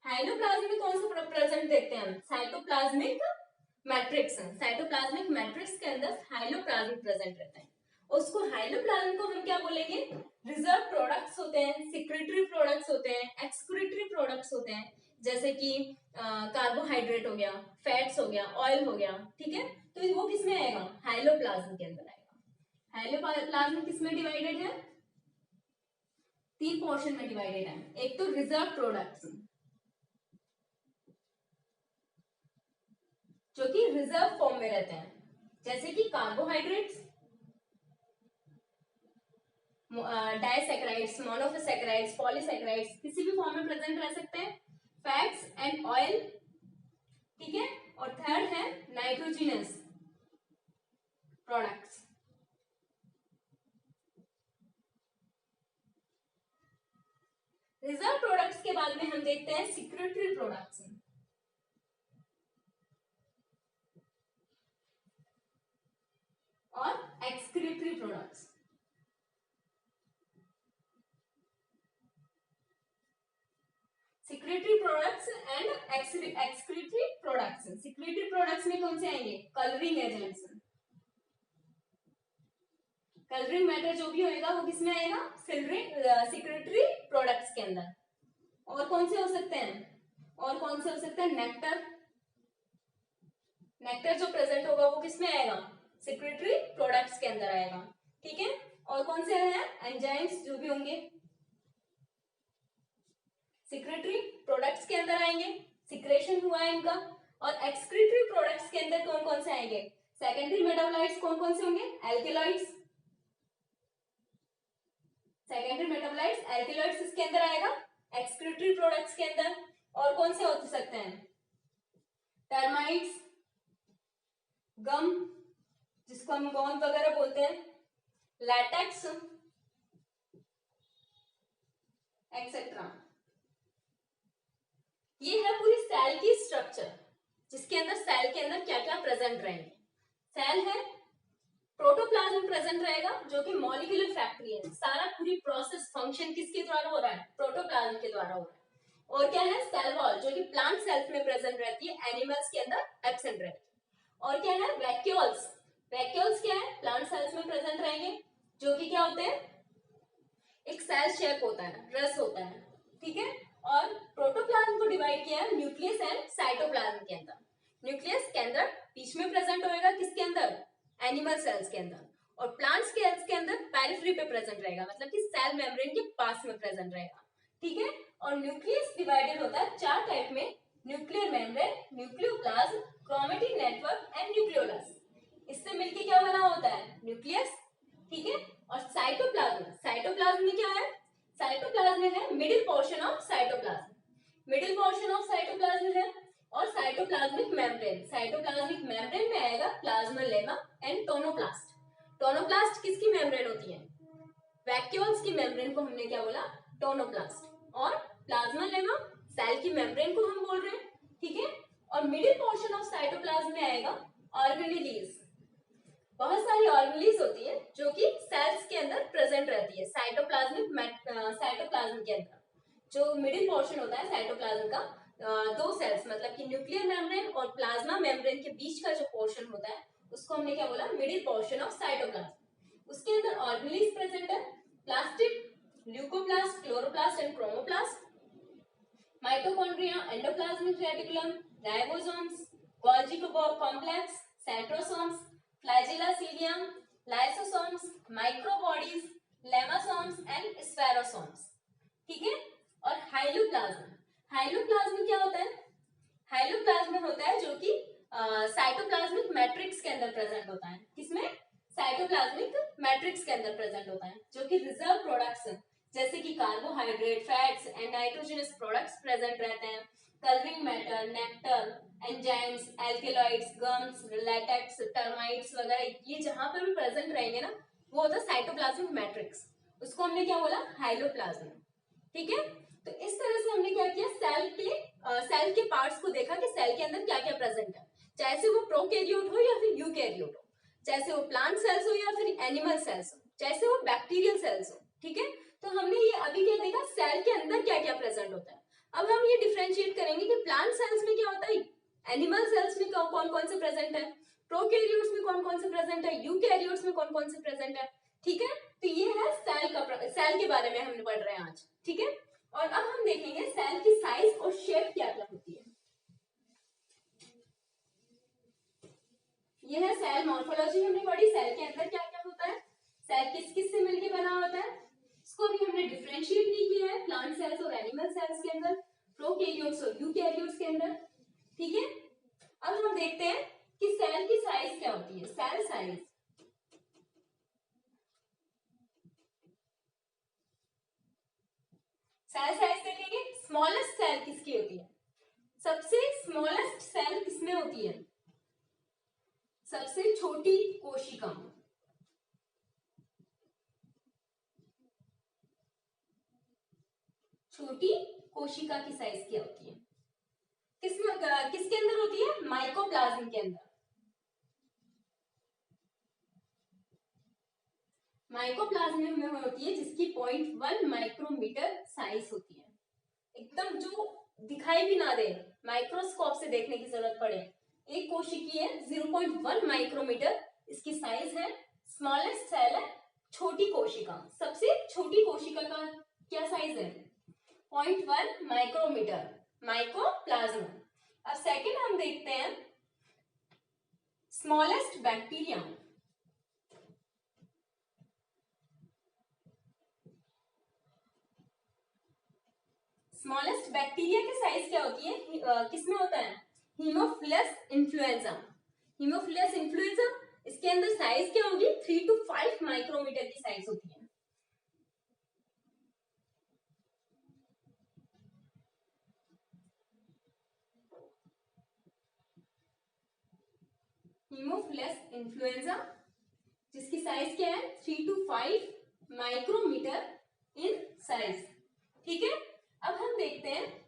हाइलोप्लाज्म में कौन सा प्रेजेंट देखते हैं हम? Cytoplasmic matrix. साइटोप्लाज्मिक मैट्रिक्स के अंदर हाइलोप्लाज्म प्रेजेंट रहता है। उसको हाइलोप्लाज्म को हम क्या बोलेंगे? रिजर्व प्रोडक्ट्स होते हैं, सिक्रेटरी प्रोडक्ट्स होते हैं, एक्सक्रीटरी प्रोडक्ट्स होते हैं, जैसे कि कार्बोहाइड्रेट हो गया, फैट्स हो गया, ऑयल हो गया। ठीक है। तो वो किसमें आएगा? हाइलोप्लाज्म के अंदर आएगा। हाइलोप्लाज्म किसमें डिवाइडेड है? 3 पोर्शन में डिवाइडेड है। एक तो रिजर्व प्रोडक्ट्स, जो कि रिजर्व फॉर्म में रहते हैं, जैसे कि कार्बोहाइड्रेट्स, डाइसैकेराइड्स, मोनोसैकेराइड्स, पॉलीसैकेराइड्स, किसी भी फॉर्म में प्रेजेंट रह सकते हैं। Fats and oil. ठीक है। और थर्ड है नाइट्रोजिनस प्रोडक्ट्स। रिजर्व प्रोडक्ट्स के बाद में हम देखते हैं सिक्रेटरी प्रोडक्ट्स और excretory products. Secretory products and excretory products. Secretory products में कौन से आएंगे? Colouring agents. कलरिंग मैटर जो भी होएगा वो किसमें आएगा? सिक्रेटरी प्रोडक्ट्स के अंदर। और कौन से हो सकते हैं? और कौन से हो सकते हैं? नेक्टर। नेक्टर जो प्रेजेंट होगा वो किसमें आएगा? सिक्रेटरी प्रोडक्ट्स के अंदर आएगा। ठीक है। और कौन से हैं? एंजाइम्स जो भी होंगे सिक्रेटरी प्रोडक्ट्स के अंदर आएंगे, सिक्रेशन हुआ है इनका। और एक्सक्रीटरी प्रोडक्ट्स के अंदर कौन कौन से आएंगे? सेकेंडरी मेटाबोलाइट्स कौन कौन से होंगे? एल्केलॉइड्स, सेकेंडरी मेटाबोलाइट्स एल्केलॉइड्स इसके अंदर आएगा, एक्सक्रीटरी प्रोडक्ट्स के अंदर। और कौन से हो सकते हैं, टर्माइट्स, गम जिसको हम गोंद वगैरह बोलते हैं, लैटेक्स एक्सेट्रा। ये है पूरी सेल की स्ट्रक्चर, जिसके अंदर सेल के अंदर क्या क्या प्रेजेंट रहेंगे। सेल है, प्रोटोप्लाज्म प्रेजेंट रहेगा जो कि मॉलिक्यूलर फैक्ट्री है, सारा पूरी प्रोसेस फंक्शन किसके द्वारा हो रहा है, प्रोटोप्लाज्म के द्वारा हो रहा है। और क्या है, सेल वॉल जो कि प्लांट सेल्स में प्रेजेंट रहती है, एनिमल्स के अंदर एब्सेंट रहती है। और क्या है, वैक्यूल्स। वैक्यूल्स क्या है, प्लांट सेल्स में प्रेजेंट रहेंगे, जो कि क्या होते हैं, एक सेल शेप होता है, रस होता है, ठीक है। और प्रोटोप्लाज्म को डिवाइड किया है न्यूक्लियस एंड साइटोप्लाज्म के अंदर। न्यूक्लियस के अंदर बीच में प्रेजेंट होएगा, किसके अंदर, एनिमल सेल्स के अंदर। और प्लांट सेल्स के अंदर पेरिफेरी पे प्रेजेंट रहेगा, मतलब कि सेल मेम्ब्रेन के पास में प्रेजेंट रहेगा, ठीक है। और न्यूक्लियस डिवाइडेड होता है 4 टाइप में, nuclear membrane, nucleoplasm, chromatin network and nucleolus. इससे मिलके क्या बना होता है, न्यूक्लियस, ठीक है। और साइटोप्लाज्म, साइटोप्लाज्म में क्या है, साइटोप्लाज्म में है middle portion of cytoplasm, middle portion of cytoplasm है। और साइटोप्लाज्मिक मेम्ब्रेन, साइटोप्लाज्मिक मेम्ब्रेन में आएगा plasma lemma and tonoplast. Tonoplast किसकी मेम्ब्रेन होती है, वैक्यूल्स की मेम्ब्रेन को हमने क्या बोला, टोनोप्लास्ट। और प्लाज्मा लेमा सेल की मेम्ब्रेन को हम बोल रहे हैं, ठीक है। और मिडिल पोर्शन ऑफ साइटोप्लाज्म में आएगा ऑर्गेनेलीज। बहुत सारी ऑर्गेनेलीज होती है जो कि सेल्स के अंदर प्रेजेंट रहती है, साइटोप्लाज्म के अंदर। जो मिडिल पोर्शन होता है साइटोप्लाज्म का, 2 सेल्स मतलब कि न्यूक्लियर मेम्ब्रेन और प्लाज्मा मेम्ब्रेन के बीच का जो पोर्शन होता है, उसको हमने क्या बोला, मिडिल पोर्शन ऑफ साइटोप्लाज्म। उसके अंदर ऑर्गेनेलीज प्रेजेंट है, plastid, leucoplast, chloroplast and chromoplast, mitochondria, endoplasmic reticulum, ribosomes, Golgi complex, centrosomes, flagella cilium, lysosomes, microbodies, lomasomes and spherosomes, ठीक है। और हाइलोप्लाज्म, हाइलोप्लाज्म क्या होता है, हाइलोप्लाज्म होता है जो कि साइटोप्लाज्मिक मैट्रिक्स के अंदर प्रेजेंट होता है, किसमें, साइटोप्लाज्मिक मैट्रिक्स के अंदर प्रेजेंट होता है, जो कि रिजर्व प्रोडक्ट्स जैसे कि carbohydrate, fats and nitrogenous products present रहते हैं, colouring matter, nectar, enzymes, alkaloids, gums, latex, termites वगैरह, ये जहां पर भी प्रेजेंट रहेंगे ना, वो होता है साइटोप्लाज्मिक मैट्रिक्स, उसको हमने क्या बोला, हाइलोप्लाज्म, ठीक है। तो इस तरह से हमने क्या किया, सेल के पार्ट्स को देखा कि सेल के अंदर क्या क्या प्रेजेंट है, चाहे से वो प्रोकैरियोट हो या फिर यूकैरियोट हो, चाहे से वो प्लांट सेल्स हो या फिर एनिमल सेल्स हो, चाहे से वो बैक्टीरियल सेल्स हो, ठीक है। तो हमने ये अभी क्या देखा, सेल के अंदर क्या क्या प्रेजेंट होता है। अब हम ये डिफरेंशिएट करेंगे कि प्लांट सेल्स में क्या होता है, एनिमल सेल्स में कौन कौन से प्रेजेंट है, प्रोकैरियोट्स में कौन कौन से प्रेजेंट है, यूकैरियोट्स में कौन कौन से प्रेजेंट है, ठीक है। तो ये है सेल के बारे में हमने पढ़ रहे हैं आज, ठीक है। और अब हम देखेंगे सेल की साइज और शेप क्या क्या होती है। यह है सेल मॉर्फोलॉजी, हमने पढ़ी, सेल के अंदर क्या क्या होता है, सेल किस किस से मिलकर बना होता है, इसको भी हमने डिफरेंशिएट नहीं किया है, प्लांट सेल्स और एनिमल सेल्स के अंदर, प्रोकैरियोट्स और यूकैरियोट्स के अंदर, ठीक है। अब हम देखते हैं कि सेल की साइज क्या होती है, सेल साइज। सेल साइज देखेंगे, स्मॉलेस्ट सेल किसकी होती है, सबसे स्मॉलेस्ट सेल किसमें होती है, सबसे छोटी कोशिका, छोटी कोशिका की साइज क्या होती है, किसके अंदर होती है, माइकोप्लाज्म के अंदर। माइकोप्लाज्म में होती है जिसकी 0.1 माइक्रोमीटर साइज होती है, एकदम जो दिखाई भी ना दे, माइक्रोस्कोप से देखने की जरूरत पड़े, एक कोशिकी है 0.1 माइक्रोमीटर इसकी साइज है, स्मॉलेस्ट सेल है, छोटी कोशिका, सबसे छोटी कोशिका का क्या साइज है, 0.1 माइक्रोमीटर, माइकोप्लाज्म। अब सेकंड हम देखते हैं स्मॉलेस्ट बैक्टीरिया, स्मॉलेस्ट बैक्टीरिया की साइज क्या होती है, किसमें होता है, हीमोफिलस इन्फ्लुएंजा, हीमोफिलस इन्फ्लुएंजा, इसके अंदर साइज क्या होगी, 3 to 5 माइक्रोमीटर की साइज होती है, हीमोफिलस इन्फ्लुएंजा, जिसकी साइज क्या है 3 to 5 माइक्रोमीटर इन साइज। ठीक है, अब हम देखते हैं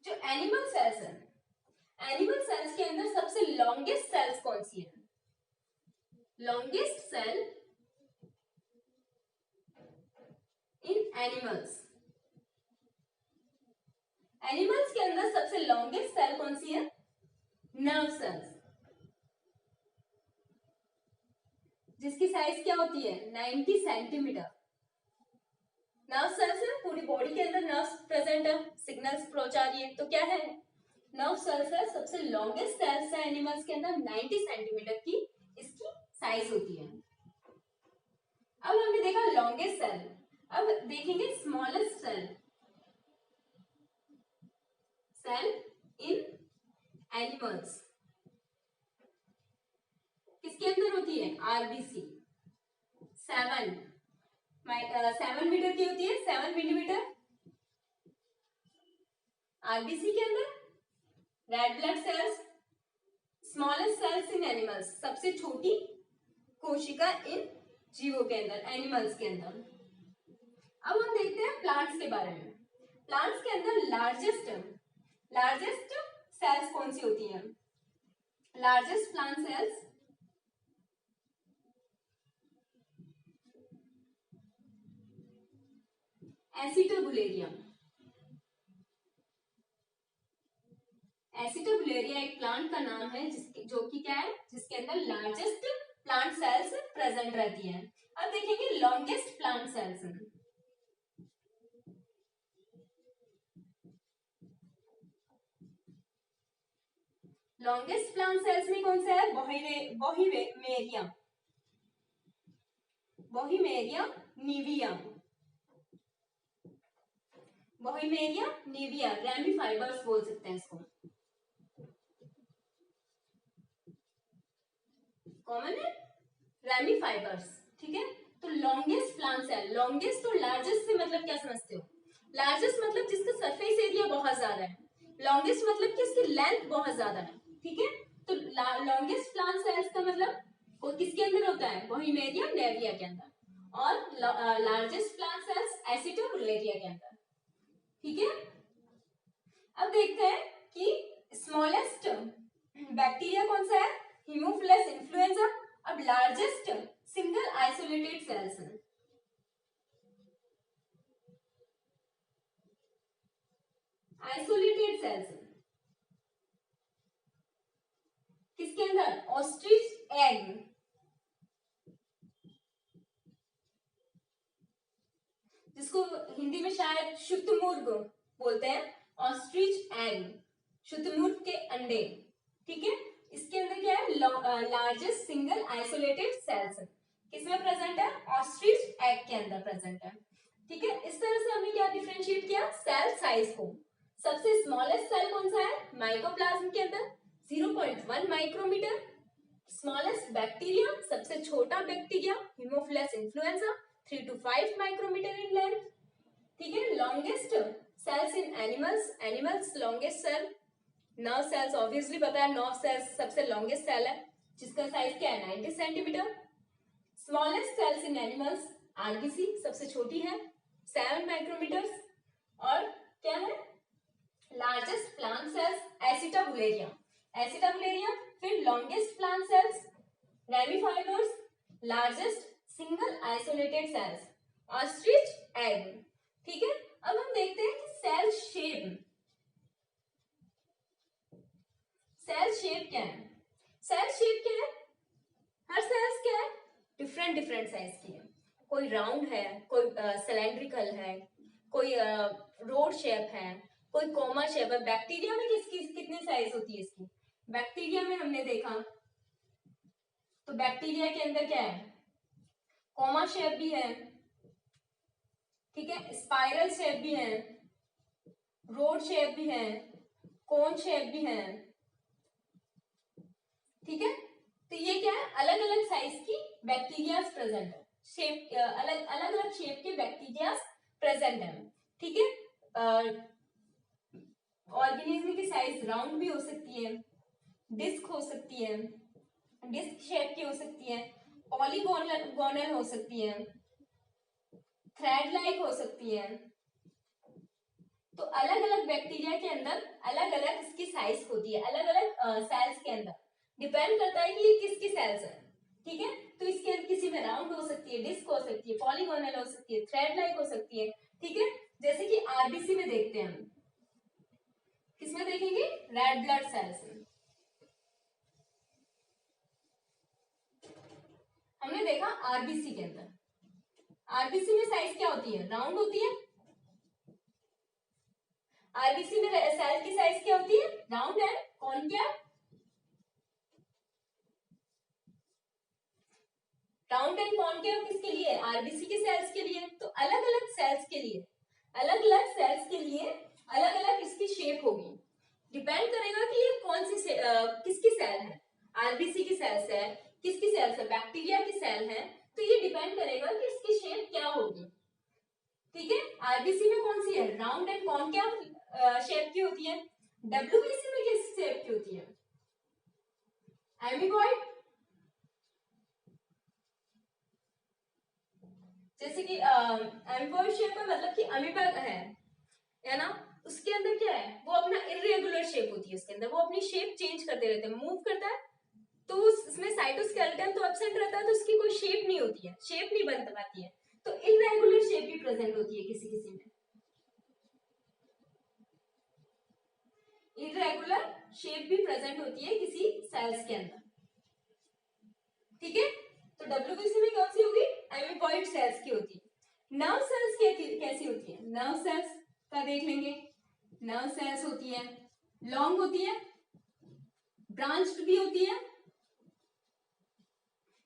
जो एनिमल सेल्स है, एनिमल सेल्स के अंदर सबसे लॉन्गेस्ट सेल्स कौन सी है? लॉन्गेस्ट सेल इन एनिमल्स, एनिमल्स के अंदर सबसे लॉन्गेस्ट सेल कौन सी है? नर्व सेल्स, जिसकी साइज क्या होती है 90 सेंटीमीटर। नर्व सेल्स है, पूरी बॉडी के अंदर नर्व्स प्रेजेंट है, सिग्नल्स पहुंचा रही है, तो क्या है नर्व सेल्स है, सबसे लॉन्गेस्ट सेल्स है एनिमल्स के अंदर, 90 सेंटीमीटर की इसकी साइज होती है। अब हमने देखा लॉन्गेस्ट सेल, अब देखेंगे स्मॉलेस्ट सेल, सेल इन एनिमल्स किसके अंदर होती है? आरबीसी, 7 मीटर की होती है, 7 मिलीमीटर आरबीसी के अंदर। Red blood cells, smallest cells in animals, सबसे छोटी कोशिका इन जीवों के अंदर, एनिमल्स के अंदर। अब हम देखते हैं प्लांट्स के बारे में। प्लांट्स के अंदर लार्जेस्ट सेल्स कौन सी होती हैं? Largest plant cells acetabularium. Acetabularia एक प्लांट का नाम है जो कि क्या है, जिसके अंदर लार्जेस्ट प्लांट सेल्स प्रेजेंट रहती हैं। अब देखेंगे longest plant sales. Longest plant sales में कौन सा है? बोहीमेरिया निविया, रैमी फाइबर्स बोल सकते हैं इसको, कॉमन है रैमी फाइबर्स। ठीक है, तो लॉन्गेस्ट प्लांट सेल, लॉन्गेस्ट और लार्जेस्ट से मतलब क्या समझते हो? लार्जेस्ट मतलब जिसका सरफेस एरिया बहुत ज्यादा है, लॉन्गेस्ट मतलब कि इसकी लेंथ बहुत ज्यादा है। ठीक है, तो लॉन्गेस्ट प्लांट सेल्स का मतलब वो किसके अंदर होता है? बोहीमेरिया नेविया के अंदर, और लार्जेस्ट प्लांट सेल्स एसिटोबुलेरिया के अंदर। ठीक है, अब देखते हैं कि स्मॉलेस्ट बैक्टीरिया कौन सा है? Haemophilus influenza. अब लार्जेस्ट सिंगल आइसोलेटेड सेल्स है, आइसोलेटेड सेल्स किसके अंदर? ऑस्ट्रिच एग, जिसको हिंदी में शायद शुतुरमुर्ग बोलते हैं, ऑस्ट्रिच एग, शुतुरमुर्ग के अंडे। ठीक है, इसके अंदर क्या है? लार्जेस्ट सिंगल आइसोलेटेड सेल्स किसमें प्रेजेंट है? ऑस्ट्रिच एग के अंदर प्रेजेंट है। ठीक है, इस तरह से हमने क्या डिफरेंशिएट किया? सेल साइज को। सबसे स्मॉलेस्ट सेल कौन सा है? माइकोप्लाज्म के अंदर 0.1 माइक्रोमीटर। स्मॉलेस्ट बैक्टीरिया, सबसे छोटा bacteria haemophilus influenza 3 to 5 micrometre in length. ठीक है, longest cells in animals longest cell, nerve cells obviously पता है, नर्व सेल्स सबसे लॉन्गेस्ट सेल है, जिसका साइज क्या है 90 centimetre. Smallest cells in animals RBC, सबसे छोटी है 7 माइक्रोमीटर। और क्या है? लार्जेस्ट प्लांट सेल्स एसिटाबुलेरिया, फिर longest plant cells ramie fibres, largest single isolated cells ostrich egg. ठीक है, अब हम देखते हैं कि सेल शेप क्या है? सेल शेप क्या है? हर सेल्स क्या है? डिफरेंट साइज की है, कोई राउंड है, कोई सिलेंड्रिकल है, कोई रोड शेप है, कोई कोमा शेप है। बैक्टीरिया में कितनी साइज होती है इसकी? बैक्टीरिया में हमने देखा तो बैक्टीरिया के अंदर क्या है? कोमा शेप भी है, ठीक है, स्पाइरल शेप भी है, रोड शेप भी है, कोन शेप भी है। ठीक है, तो ये क्या है? अलग अलग साइज की बैक्टीरिया प्रेजेंट है, शेप अलग अलग शेप के बैक्टीरिया प्रेजेंट है। ठीक है, ऑर्गेनिज्म की साइज राउंड भी हो सकती है, डिस्क हो सकती है, डिस्क शेप की हो सकती है, पॉलीगोनल हो सकती है, थ्रेड लाइक हो सकती है। तो अलग अलग बैक्टीरिया के अंदर अलग अलग इसकी साइज होती है, अलग अलग सेल्स के अंदर डिपेंड करता है कि ये किसकी सेल्स है। ठीक है, तो इसके अंदर किसी में राउंड हो सकती है, डिस्क हो सकती है, पॉलीगोनल हो सकती है, थ्रेड लाइक हो सकती है। ठीक है, जैसे कि आरबीसी में देखते हैं हम, किसमें देखेंगे, रेड ब्लड सेल्स में। हमने देखा आरबीसी के अंदर, आरबीसी में साइज क्या होती है, राउंड होती है। आरबीसी में सेल की साइज क्या होती है, round and concave. Round and concave किसके लिए, आरबीसी के सेल्स के लिए। तो अलग अलग सेल्स के लिए, अलग अलग सेल्स के लिए अलग अलग इसकी शेप होगी। डिपेंड करेगा कि ये कौन सी किसकी सेल है, आरबीसी की सेल्स है, किसकी सेल्स है, बैक्टीरिया की सेल है। तो ये डिपेंड करेगा कि इसकी शेप क्या होगी। ठीक है, आरबीसी में कौन सी है, राउंड एंड कॉनकेव शेप की होती है। डब्ल्यूबीसी में किस शेप की होती है, एमीबॉइड। जैसे कि एमीबॉइड शेप में मतलब कि अमीबा है ना, उसके अंदर क्या है, वो अपना इरेगुलर शेप होती है, उसके अंदर वो अपनी शेप चेंज करते रहते हैं, मूव करता है। तो उसमें साइटोस्केलेटन तो एब्सेंट रहता है, तो उसकी कोई शेप नहीं होती है, शेप नहीं बन पाती है। तो इरेगुलर शेप भी प्रेजेंट होती है किसी किसी में, इरेगुलर शेप भी प्रेजेंट होती है किसी सेल्स के अंदर। ठीक है, तो डब्ल्यूबीसी में कौन सी होगी, एमीबॉइड सेल्स की होती है। नर्व सेल्स कैसी होती है, नर्व सेल्स का देख लेंगे। नर्व सेल्स होती है, लॉन्ग होती है, ब्रांच्ड भी होती है।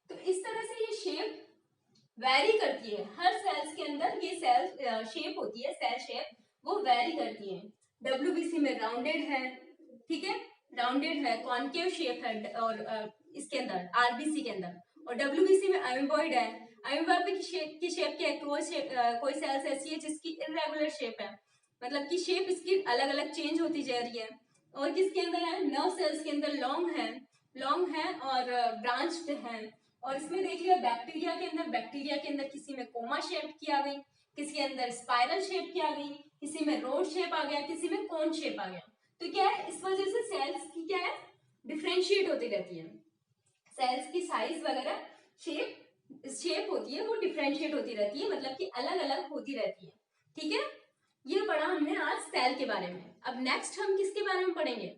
तो इस तरह से ये शेप वैरी करती है, हर सेल्स के अंदर ये सेल शेप होती है, सेल शेप वो वैरी करती है। डब्ल्यूबीसी में राउंडेड है, ठीक है, राउंडेड है, कॉनकेव शेप है, और इसके अंदर आरबीसी के अंदर, और डब्ल्यूबीसी में अमीबॉइड है। अमीबा की शेप क्या है, कोई सेल्स ऐसी है जिसकी इरेगुलर शेप है, मतलब कि शेप इसकी अलग अलग चेंज होती जा रही है। और किसके अंदर है, नर्व सेल्स के अंदर लॉन्ग है और ब्रांच्ड है। और इसमें देख लिया बैक्टीरिया के अंदर किसी में कोमा शेप की आ गई, किसी के अंदर स्पाइरल शेप की आ गई, किसी में रोड शेप आ गया, किसी में कोन शेप आ गया। तो क्या है, इस वजह से सेल्स की क्या है, डिफ्रेंशिएट होती रहती है, सेल्स की साइज वगैरह शेप होती है वो डिफ्रेंशिएट होती रहती है, मतलब कि अलग अलग होती रहती है। ठीक है, ये पढ़ा हमने आज सेल के बारे में। अब नेक्स्ट हम किसके बारे में पढ़ेंगे,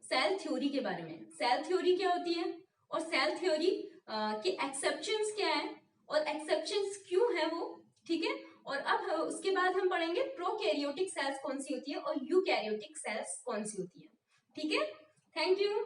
सेल थ्योरी के बारे में। सेल थ्योरी क्या होती है और सेल थ्योरी के एक्सेप्शंस क्या है और एक्सेप्शंस क्यों है वो। ठीक है, और अब उसके बाद हम पढ़ेंगे प्रोकैरियोटिक सेल्स कौन सी होती है और यूकैरियोटिक सेल्स कौन सी होती है। ठीक है, थैंक यू।